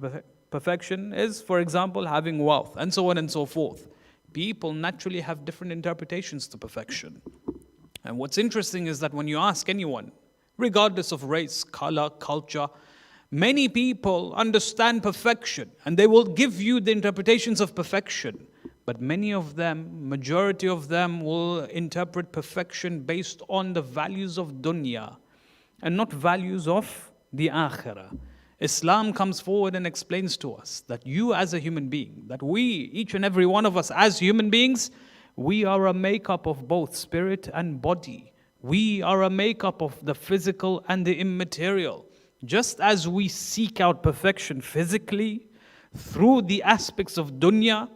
perfection is, for example, having wealth, and so on and so forth. People naturally have different interpretations to perfection. And what's interesting is that when you ask anyone, regardless of race, color, culture, many people understand perfection and they will give you the interpretations of perfection. But many of them, majority of them, will interpret perfection based on the values of dunya and not values of the akhirah. Islam comes forward and explains to us that you as a human being, that we, each and every one of us as human beings, we are a makeup of both spirit and body. We are a makeup of the physical and the immaterial. Just as we seek out perfection physically through the aspects of dunya,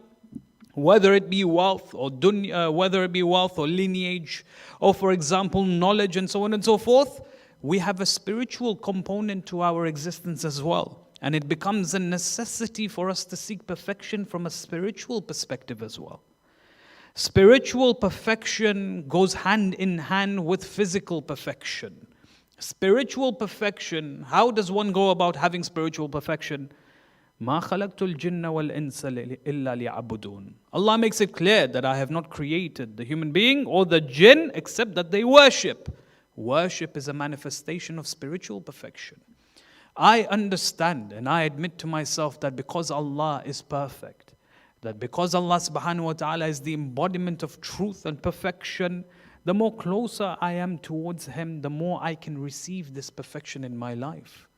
whether it be wealth or lineage, or for example knowledge and so on and so forth, we have a spiritual component to our existence as well. And it becomes a necessity for us to seek perfection from a spiritual perspective as well. Spiritual perfection goes hand in hand with physical perfection. Spiritual perfection, how does one go about having spiritual perfection? مَا خَلَقْتُ الْجِنَّ وَالْإِنسَ إِلَّا لِيَعْبُدُونَ. Allah makes it clear that I have not created the human being or the jinn except that they worship. Worship is a manifestation of spiritual perfection. I understand and I admit to myself that because Allah is perfect, that because Allah subhanahu wa ta'ala is the embodiment of truth and perfection, the more closer I am towards Him, the more I can receive this perfection in my life.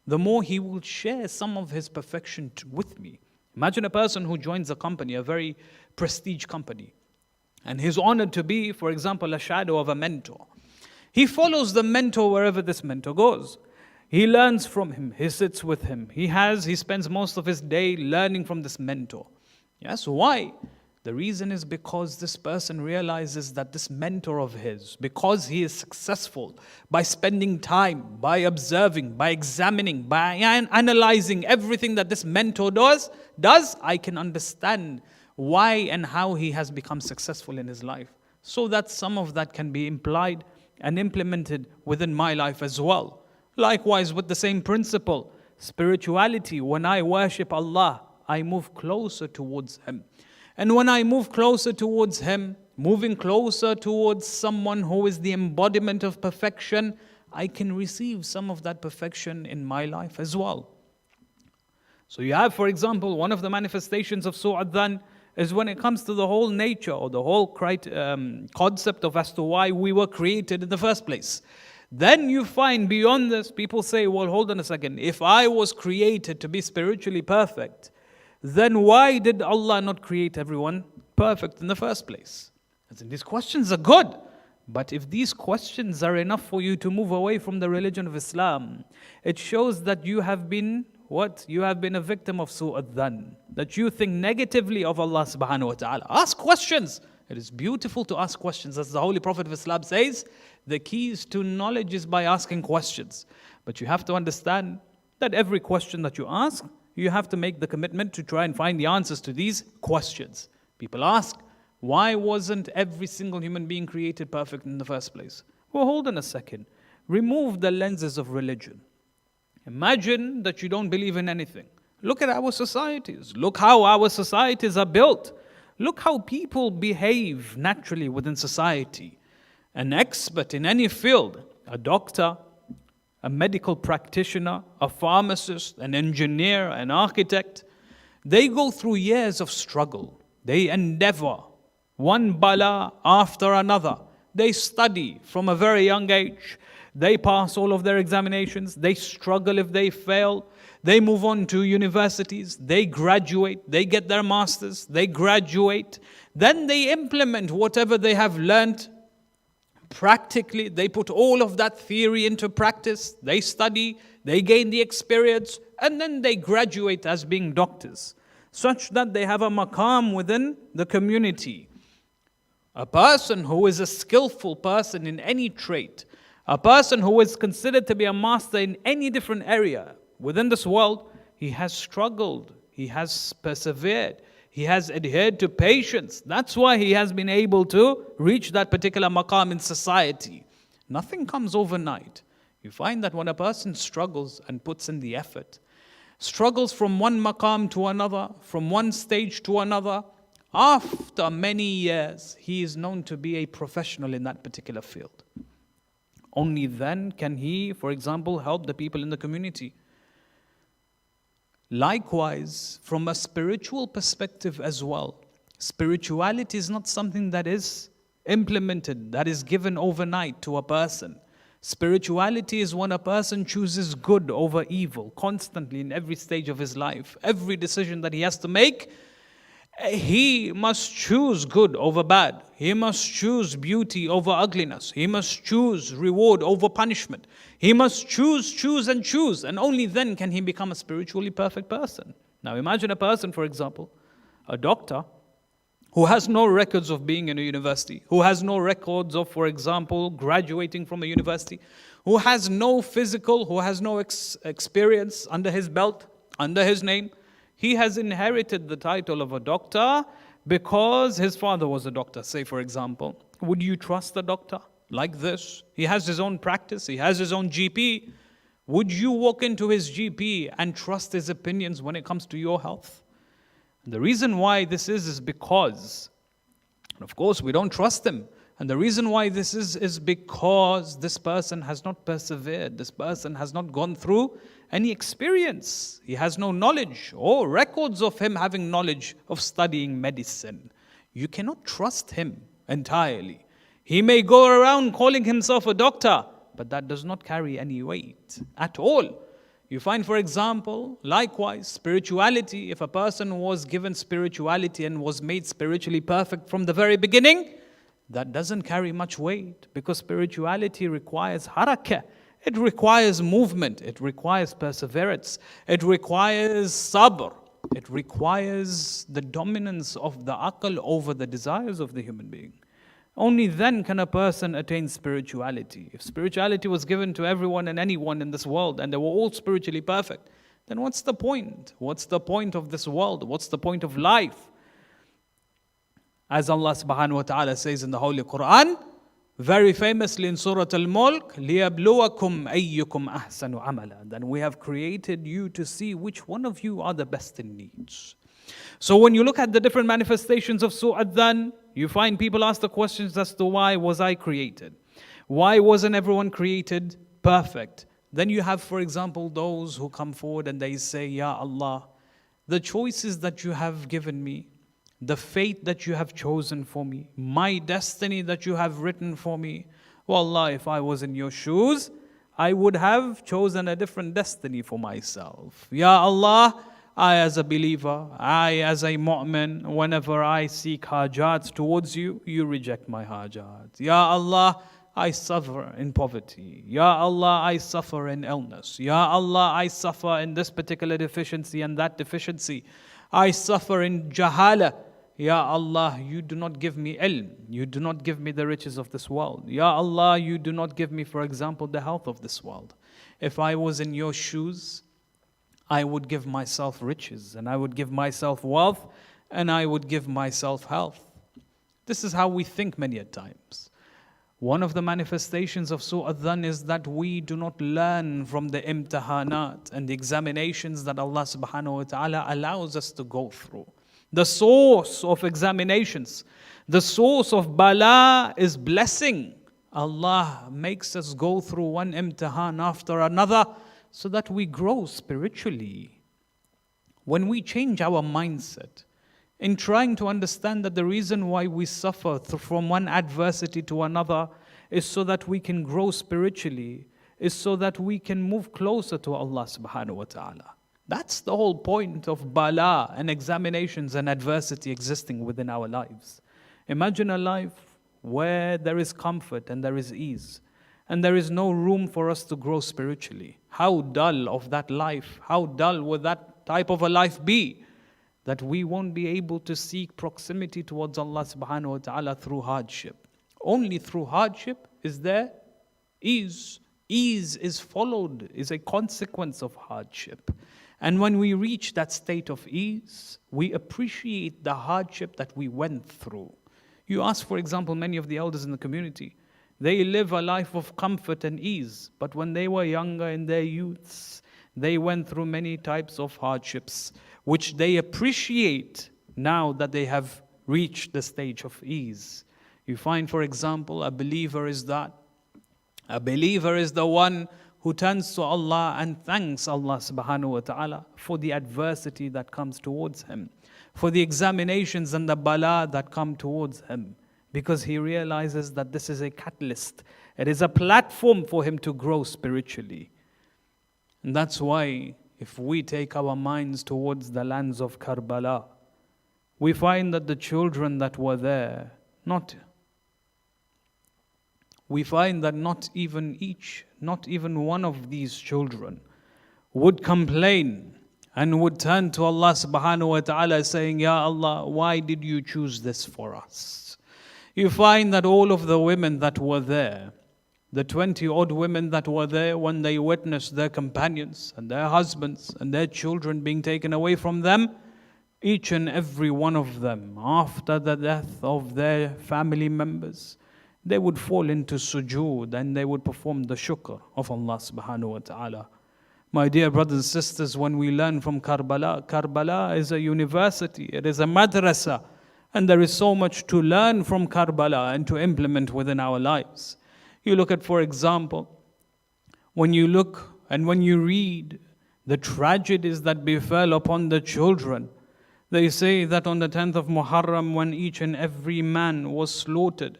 The more He will share some of His perfection with me. Imagine a person who joins a company, a very prestige company, and he's honored to be, for example, a shadow of a mentor. He follows the mentor wherever this mentor goes. He learns from him, he sits with him. He spends most of his day learning from this mentor. Yes, why? The reason is because this person realizes that this mentor of his, because he is successful by spending time, by observing, by examining, by analyzing everything that this mentor does, I can understand why and how he has become successful in his life. So that some of that can be implied and implemented within my life as well. Likewise, with the same principle, spirituality, when I worship Allah, I move closer towards Him. And when I move closer towards Him, moving closer towards someone who is the embodiment of perfection, I can receive some of that perfection in my life as well. So you have, for example, one of the manifestations of Su'adan is when it comes to the whole nature or the whole concept of as to why we were created in the first place. Then you find beyond this, people say, well, hold on a second. If I was created to be spiritually perfect, then why did Allah not create everyone perfect in the first place? As in, these questions are good. But if these questions are enough for you to move away from the religion of Islam, it shows that you have been what? You have been a victim of su'adhan. That you think negatively of Allah subhanahu wa ta'ala. Ask questions. It is beautiful to ask questions. As the Holy Prophet of Islam says, the keys to knowledge is by asking questions. But you have to understand that every question that you ask, you have to make the commitment to try and find the answers to these questions. People ask, why wasn't every single human being created perfect in the first place? Well, hold on a second. Remove the lenses of religion. Imagine that you don't believe in anything. Look at our societies. Look how our societies are built. Look how people behave naturally within society. An expert in any field, a doctor, a medical practitioner, a pharmacist, an engineer, an architect, they go through years of struggle. They endeavor, one bala after another. They study from a very young age. They pass all of their examinations. They struggle if they fail. They move on to universities. They graduate. They get their masters. They graduate. Then they implement whatever they have learned practically. They put all of that theory into practice. They study. They gain the experience. And then they graduate as being doctors, such that they have a maqam within the community. A person who is a skillful person in any trade, a person who is considered to be a master in any different area within this world, he has struggled, he has persevered, he has adhered to patience. That's why he has been able to reach that particular maqam in society. Nothing comes overnight. You find that when a person struggles and puts in the effort, struggles from one maqam to another, from one stage to another, after many years, he is known to be a professional in that particular field. Only then can he, for example, help the people in the community. Likewise, from a spiritual perspective as well, spirituality is not something that is implemented, that is given overnight to a person. Spirituality is when a person chooses good over evil constantly in every stage of his life. Every decision that he has to make, he must choose good over bad. He must choose beauty over ugliness. He must choose reward over punishment. He must choose and choose. And only then can he become a spiritually perfect person. Now imagine a person, for example, a doctor, who has no records of being in a university, who has no records of, for example, graduating from a university, who has no physical, who has no experience under his belt, under his name. He has inherited the title of a doctor because his father was a doctor, say for example. Would you trust the doctor like this? He has his own practice, he has his own GP. Would you walk into his GP and trust his opinions when it comes to your health? And the reason why this is because, and of course we don't trust him. And the reason why this is because this person has not persevered. This person has not gone through any experience. He has no knowledge or records of him having knowledge of studying medicine. You cannot trust him entirely. He may go around calling himself a doctor, but that does not carry any weight at all. You find, for example, likewise, spirituality. If a person was given spirituality and was made spiritually perfect from the very beginning, that doesn't carry much weight, because spirituality requires harakah. It requires movement. It requires perseverance. It requires sabr. It requires the dominance of the aql over the desires of the human being. Only then can a person attain spirituality. If spirituality was given to everyone and anyone in this world and they were all spiritually perfect, then what's the point? What's the point of this world? What's the point of life? As Allah subhanahu wa ta'ala says in the Holy Quran, Very famously in Surah Al-Mulk, لِيَبْلُوَكُمْ أَيُّكُمْ أَحْسَنُ عَمَلًا. Then we have created you to see which one of you are the best in needs. So when you look at the different manifestations of Su'ad Dhan, you find people ask the questions as to why was I created? Why wasn't everyone created perfect? Then you have, for example, those who come forward and they say, Ya Allah, the choices that you have given me, the fate that you have chosen for me, my destiny that you have written for me. Wallah, if I was in your shoes, I would have chosen a different destiny for myself. Ya Allah, I as a believer, I as a mu'min, whenever I seek hajat towards you, you reject my hajat. Ya Allah, I suffer in poverty. Ya Allah, I suffer in illness. Ya Allah, I suffer in this particular deficiency and that deficiency. I suffer in jahala. Ya Allah, you do not give me ilm. You do not give me the riches of this world. Ya Allah, you do not give me, for example, the health of this world. If I was in your shoes, I would give myself riches and I would give myself wealth and I would give myself health. This is how we think many a times. One of the manifestations of Su'ad Dhan is that we do not learn from the imtihanat and the examinations that Allah subhanahu wa ta'ala allows us to go through. The source of examinations, the source of bala is blessing. Allah makes us go through one imtihan after another so that we grow spiritually. When we change our mindset in trying to understand that the reason why we suffer from one adversity to another is so that we can grow spiritually, is so that we can move closer to Allah subhanahu wa ta'ala. That's the whole point of bala and examinations and adversity existing within our lives. Imagine a life where there is comfort and there is ease and there is no room for us to grow spiritually. How dull of that life, how dull would that type of a life be? That we won't be able to seek proximity towards Allah subhanahu wa ta'ala through hardship. Only through hardship is there ease. Ease is followed, is a consequence of hardship. And when we reach that state of ease, we appreciate the hardship that we went through. You ask, for example, many of the elders in the community, they live a life of comfort and ease. But when they were younger in their youths, they went through many types of hardships, which they appreciate now that they have reached the stage of ease. You find, for example, a believer is that. A believer is the one who turns to Allah and thanks Allah subhanahu wa ta'ala for the adversity that comes towards him, for the examinations and the bala that come towards him, because he realizes that this is a catalyst. It is a platform for him to grow spiritually. And that's why if we take our minds towards the lands of Karbala, we find that the children that were there, we find that not even one of these children would complain and would turn to Allah subhanahu wa ta'ala saying, Ya Allah, why did you choose this for us? You find that all of the women that were there, the 20 odd women that were there, when they witnessed their companions and their husbands and their children being taken away from them, each and every one of them, after the death of their family members, they would fall into sujood and they would perform the shukr of Allah subhanahu wa ta'ala. My dear brothers and sisters, when we learn from Karbala, Karbala is a university, it is a madrasa, and there is so much to learn from Karbala and to implement within our lives. You look at, for example, when you look and when you read the tragedies that befell upon the children, they say that on the 10th of Muharram, when each and every man was slaughtered,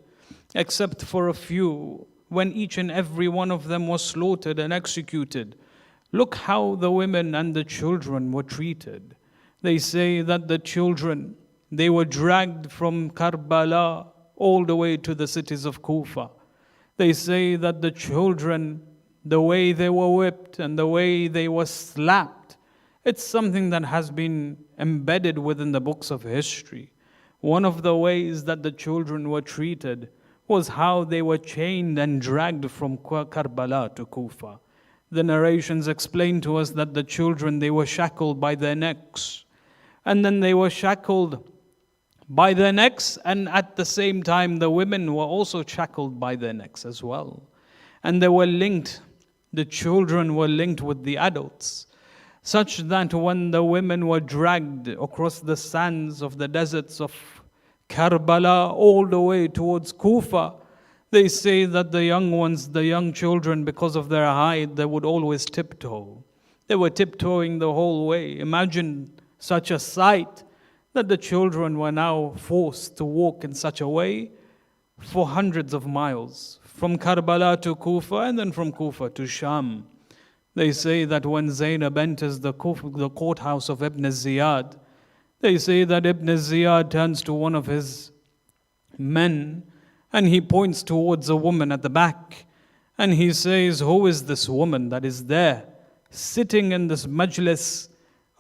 except for a few, when each and every one of them was slaughtered and executed, look how the women and the children were treated. They say that the children, they were dragged from Karbala all the way to the cities of Kufa. They say that the children, the way they were whipped and the way they were slapped, it's something that has been embedded within the books of history. One of the ways that the children were treated was how they were chained and dragged from Karbala to Kufa. The narrations explain to us that the children, they were shackled by their necks. And then they were shackled by their necks, and at the same time the women were also shackled by their necks as well. And they were linked, the children were linked with the adults, such that when the women were dragged across the sands of the deserts of Karbala all the way towards Kufa, they say that the young ones, the young children, because of their height, they would always tiptoe. They were tiptoeing the whole way. Imagine such a sight, that the children were now forced to walk in such a way for hundreds of miles, from Karbala to Kufa and then from Kufa to Sham. They say that when Zainab enters the courthouse of Ibn Ziyad, they say that Ibn Ziyad turns to one of his men and he points towards a woman at the back and he says, "Who is this woman that is there sitting in this majlis?"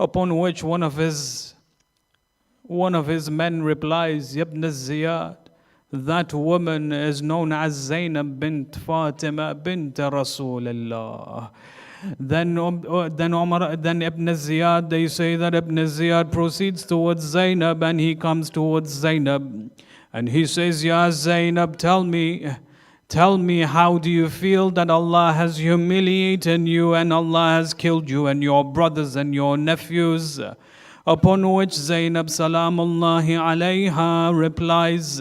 Upon which one of his men replies, "Ibn Ziyad, that woman is known as Zainab bint Fatima bint Rasulullah." Then Ibn Ziyad, they say that Ibn Ziyad proceeds towards Zainab and he comes towards Zainab and he says, "Ya Zainab, tell me, how do you feel that Allah has humiliated you and Allah has killed you and your brothers and your nephews?" Upon which Zainab salamullahi alayha replies,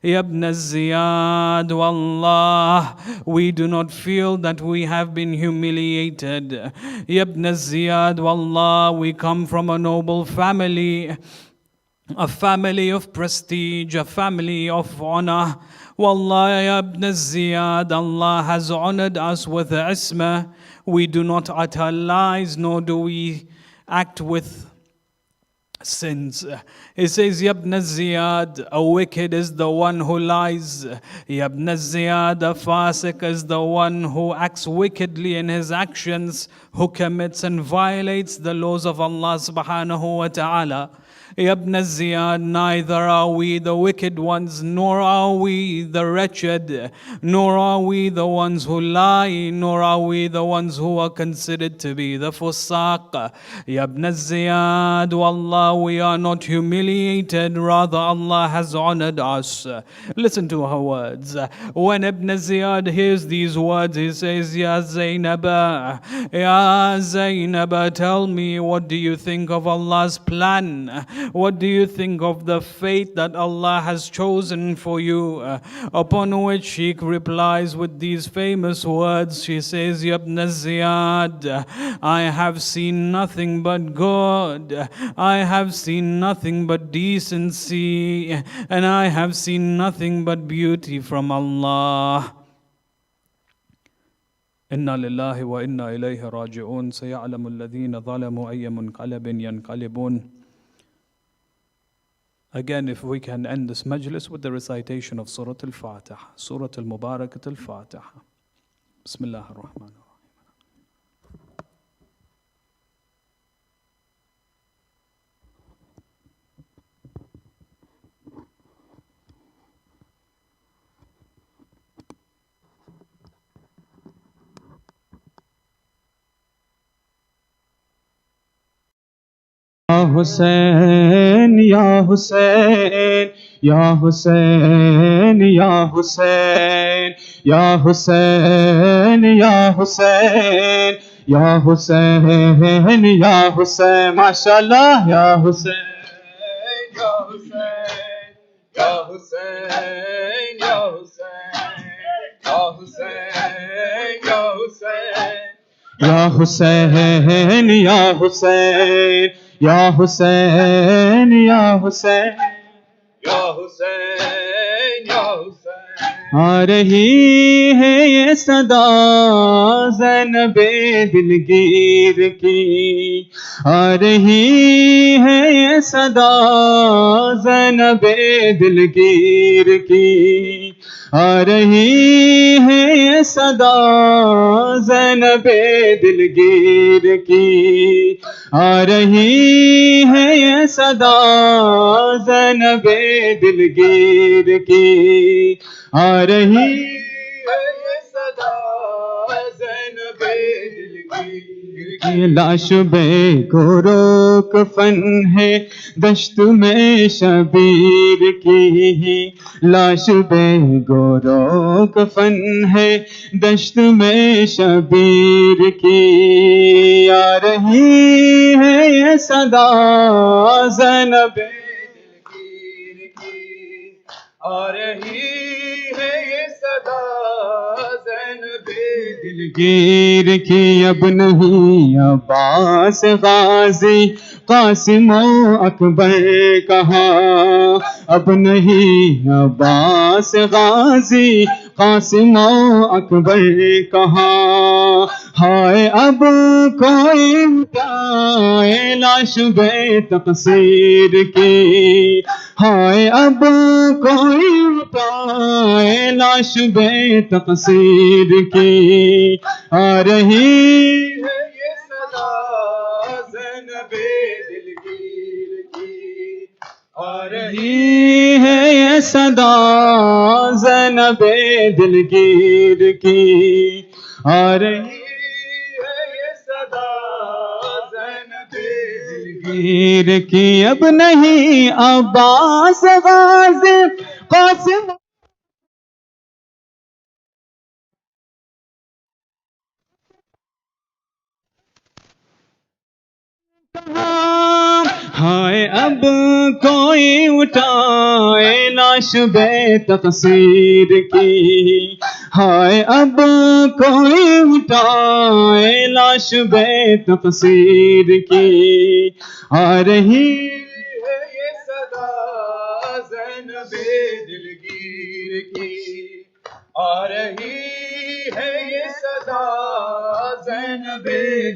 "Ya Ibn Ziyad, wallah, we do not feel that we have been humiliated. Ya Ibn Ziyad, wallah, we come from a noble family, a family of prestige, a family of honor. Wallah, Ya Ibn Ziyad, Allah has honored us with isma. We do not utter lies, nor do we act with sins." He says, "Ya Ibn Ziyad, a wicked is the one who lies. Ya Ibn Ziyad, a fasik is the one who acts wickedly in his actions, who commits and violates the laws of Allah subhanahu wa ta'ala. Ya Ibn Ziyad, neither are we the wicked ones, nor are we the wretched, nor are we the ones who lie, nor are we the ones who are considered to be the fusaq. Ya Ibn Ziyad, wallah, we are not humiliated, rather Allah has honored us." Listen to her words. When Ibn Ziyad hears these words, he says, "Ya Zainab, tell me, what do you think of Allah's plan? What do you think of the fate that Allah has chosen for you?" Upon which she replies with these famous words. She says, "Ya Ibn Ziyad, I have seen nothing but good. I have seen nothing but decency. And I have seen nothing but beauty from Allah." Inna lillahi wa inna ilayhi raji'un. Saya'lamu alladhina zalamu ayya munqalabin yanqalibun. Again, if we can end this majlis with the recitation of Surah Al-Fatiha, Surah Al-Mubarakat Al-Fatiha. Bismillah ar-Rahman ar-Rahim. Husayn, Ya Husayn, Ya Husayn, Ya Husayn, Ya Husayn, Ya Husayn, Ya Husayn, Ya Husayn, MashaAllah, Ya Husayn, Ya Husayn, Ya Husayn, Ya Husayn, Ya Husayn, Ya Husayn, Ya Husayn, Ya Husayn, Ya Husayn, Ya Husayn, Ya Husayn, Ya Husayn. आ रही है ये सदा ज़ैनबे दिलगीर की, आ रही है ये सदा ज़ैनबे दिलगीर की, आ रही है ये सदा ज़ैनबे दिलगीर की, आ रही है ये सदा ज़ैनबे दिलगीर की, आ रही है ये सदा ज़ैनबे दिलगीर کی لاش بے گورو کفن ہے دشت میں شبیر کی، لاش بے گورو کفن ہے دشت میں شبیر کی، آ رہی ہے یہ صدا زینب دلگیر کی، آ رہی ہے یہ صدا زینب دلگیر کی، اب نہیں عباس غازی قاسم و اکبر کہاں، اب نہیں عباس غازی قاسم و اکبر کہاں، ہائے اب کوئی اٹھائے لاش بے تقصیر کی، ہائے اب کوئی اٹھائے لاش بے تقصیر کی، آ رہی ہے یہ صدا زینب دلگیر کی، آ رہی ہے یہ صدا زینب دلگیر کی، آ رہی ہے یہ صدا زینب دلگیر کی، اب نہیں عباس غازی قاسم ہائے اب کوئی اٹھائے لاش بے تقصیر کی، ہائے اب کوئی اٹھائے لاش بے تقصیر کی، آ رہی ہے یہ صدا زینب دلگیر کی، آ رہی ہے یہ صدا زینب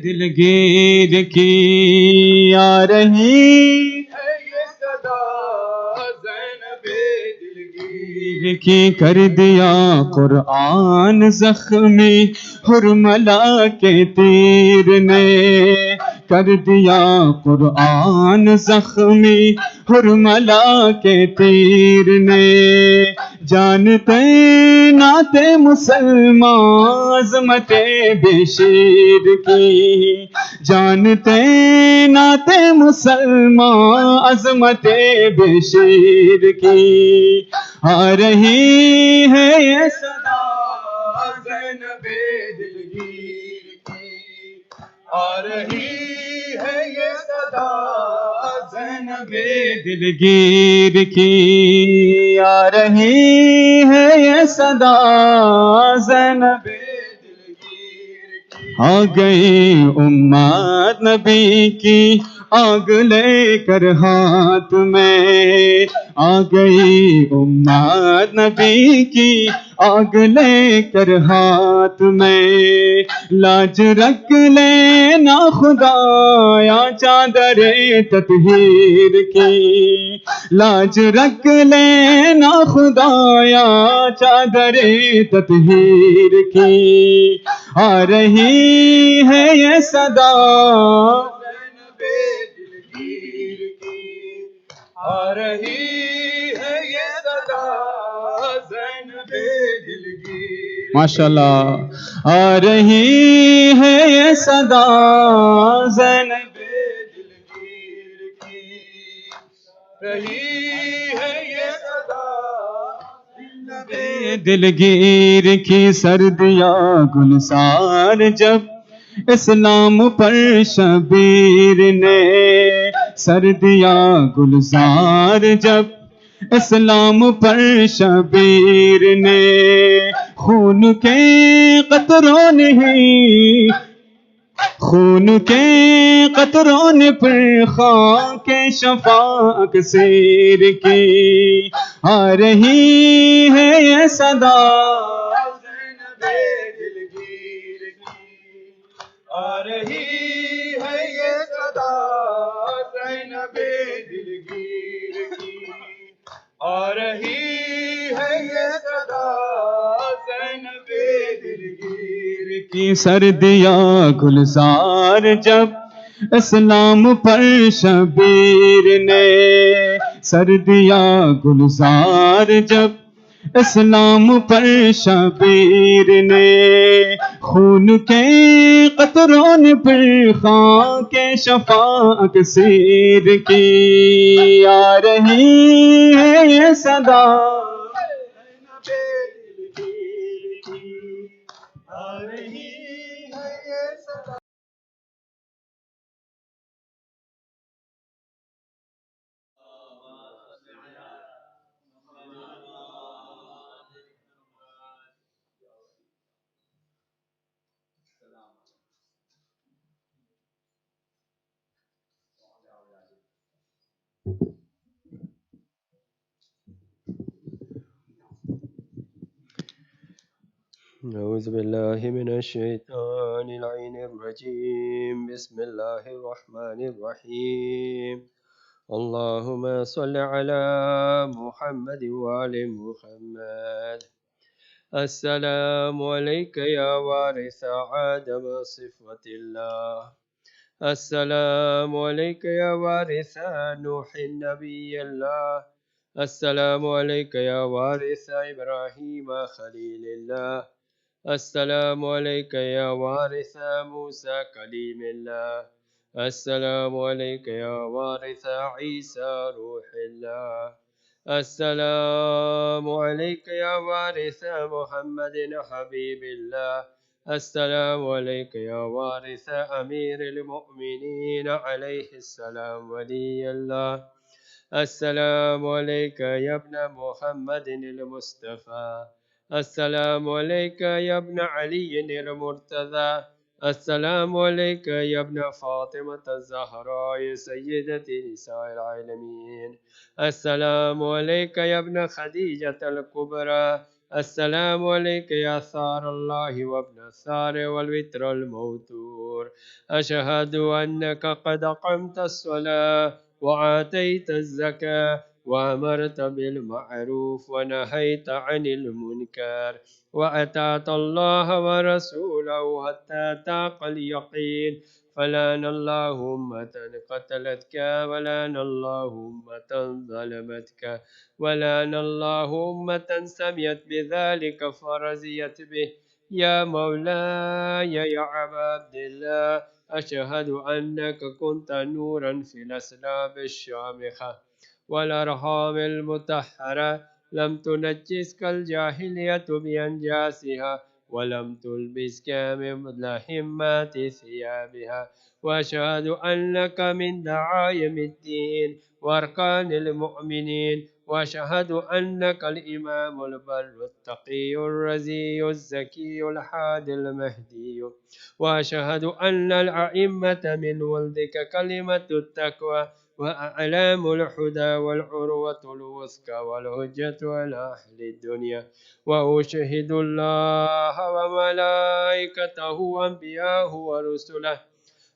دلگیر کی، آ رہی ہے یہ صدا زینب دلگیر کی، کر دیا قرآن زخمی حرملا کے تیر نے، کر دیا قرآن زخمی حرملا کے تیر نے، جانتے ناتے مسلمان عظمت بشیر کی، جانتے ناتے مسلمان عظمت بشیر کی، آ رہی ہے یہ صدا زینب دلگیر کی، آ رہی ہے یہ صدا زینب دلگیر کی، آ رہی ہے یہ صدا زینب دلگیر کی، آ گئی امت نبی کی آگ لے کر ہاتھ میں، آ گئی امت نبی کی آگ لے کر ہاتھ میں، لاج رکھ لینا خدایا چادر تطہیر کی، لاج رکھ لینا خدایا چادر تطہیر کی، آ رہی ہے یہ صدا زینب دلگیر کی، آ رہی ہے یہ صدا زینب دلگیر، ماشاءاللہ، آ رہی ہے یہ صدا زینب دلگیر کی، رہی ہے یہ صدا زینب دلگیر کی، سردیاں گلزار جب اسلام پر شبیر نے، سردیاں گلزار جب اسلام پر شبیر نے، خون کے قطروں نے ہی، خون کے قطروں نے پر خاک شفاعت سیر کی، آ رہی ہے یہ صدا زینب دلگیر کی، آ رہی ہے یہ صدا زینب دلگیر کی، آ رہی ہے یہ صدا زینب دلگیر کی، سردیاں گلزار جب اسلام پر شبیر نے، سردیاں گلزار جب इस्लाम पर शबीर ने खून के कतरों पर खाके शफाअत सीर की आ रही है ये सदा आ रही है ये सदा। أعوذ بالله من الشيطان اللعين الرجيم بسم الله الرحمن الرحيم اللهم صل على محمد وعلى محمد السلام عليك يا وارث آدم صفوة الله السلام عليك يا وارث نوح النبي الله السلام عليك يا وارث إبراهيم خليل الله السلام عليك يا وارث موسى كليم الله السلام عليك يا وارث عيسى روح الله السلام عليك يا وارث محمد حبيب الله السلام عليك يا وارث أمير المؤمنين عليه السلام ولي الله السلام عليك يا ابن محمد المصطفى السلام عليك يا ابن علي المرتضى السلام عليك يا ابن فاطمة الزهراء سيدة نساء العالمين السلام عليك يا ابن خديجة الكبرى السلام عليك يا ثار الله وابن الثار والوتر الموتور أشهد أنك قد قمت الصلاة وآتيت الزكاة وأمرت بالمعروف ونهيت عن المنكر وأطعت الله ورسوله حتى أتاك اليقين فلان الله أمة قتلتك ولان الله أمة ظلمتك ولان الله أمة سميت بذلك فرزيت به يا مولاي يا أبا عبد الله أشهد أنك كنت نورا في الأسلاب الشامخة والأرحام المطهرة لم تنجسك الجاهلية بأنجاسها ولم تلبسك من لهمات ثيابها وأشهد أنك من دعائم الدين وأركان المؤمنين وأشهد أنك الإمام البر التقي الرزي الزكي الحادي المهدي وأشهد أن الأئمة من ولدك كلمة التقوى وأعلام الحدى والعروة الوثقى والهجة على أهل الدنيا وأشهد الله وملائكته وأنبياءه ورسله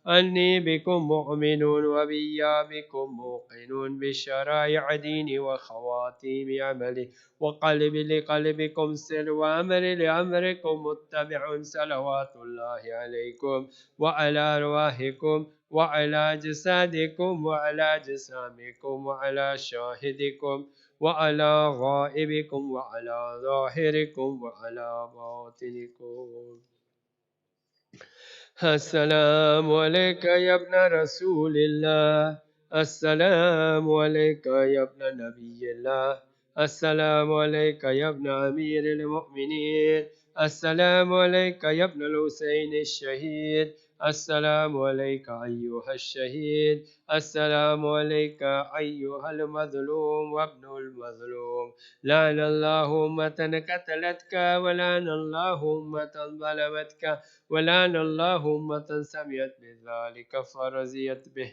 أني بكم مؤمن وبيا بكم موقن بشرائع ديني وخواتيم عملي وقلب لقلبكم سر وأمر لأمركم متبع صلوات الله عليكم وعلى أرواحكم وعلى جسادكم وعلى جسامكم وعلى شاهدكم وعلى غائبكم وعلى ظاهركم وعلى باطنكم السلام عليك يا ابن رسول الله السلام عليك يا ابن نبي الله السلام عليك يا ابن أمير المؤمنين السلام عليك يا ابن الحسين الشهيد السلام عليك أيها الشهيد السلام عليك أيها المظلوم وابن المظلوم لعن الله أمة قتلتك ولعن الله أمة ظلمتك ولعن الله أمة سمعت بذلك فرزيت به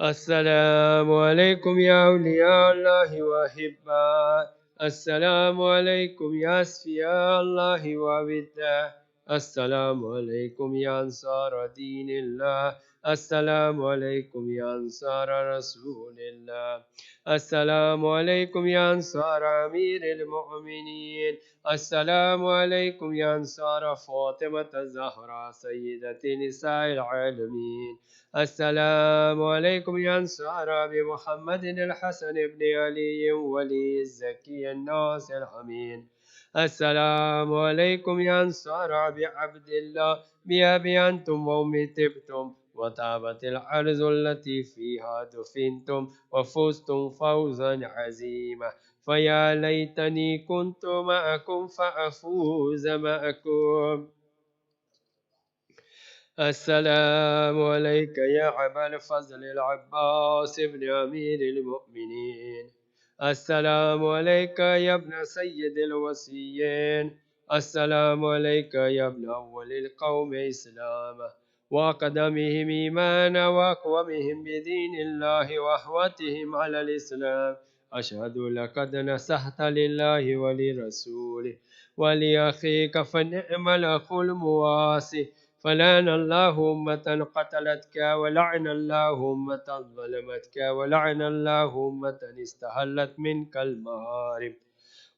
السلام عليكم يا أولياء الله وأحباء السلام عليكم يا أصفياء الله ووداه السلام عليكم يا أنصار دين الله السلام عليكم يا أنصار رسول الله. السلام عليكم يا أنصار أمير المؤمنين. السلام عليكم يا أنصار فاطمة الزهراء سيدة نساء العالمين. السلام عليكم يا أنصار أبي محمد الحسن بن علي ولي الزكي الناصر الأمين. السلام عليكم يا أنصار أبي عبد الله بأبي أنتم وأمي طبتم وطابت الأرض التي فيها دفنتم وفزتم فوزا عظيما. فيا ليتني كنت معكم فأفوز معكم. السلام عليك يا أبا الفضل العباس بن أمير المؤمنين. السلام عليك يا ابن سيد الوصيين. السلام عليك يا ابن أول القوم إسلاما وأقدمهم إيمانا وأقومهم بدين الله وأحوتهم على الإسلام. أشهد لقد نصحت لله ولرسوله ولأخيك فنعم الأخ المواسي. فلعن الله أمة قتلتك ولعن الله أمة ظلمتك ولعن الله أمة استحلت منك المحارم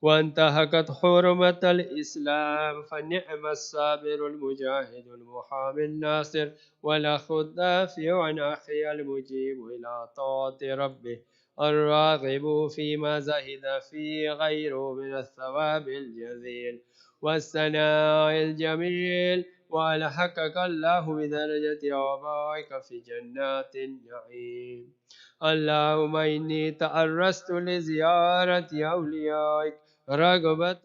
وانتهكت حرمة الإسلام. فنعم الصابر المجاهد المحامي الناصر والأخ الدافع عن أخي المجيب إلى طاعة ربه الراغب فيما زهد فيه غيره من الثواب الجزيل والثناء الجميل. وألحقك الله بدرجة آبائك في جنات النعيم. اللهم إني تأرست لزيارة أوليائك رغبة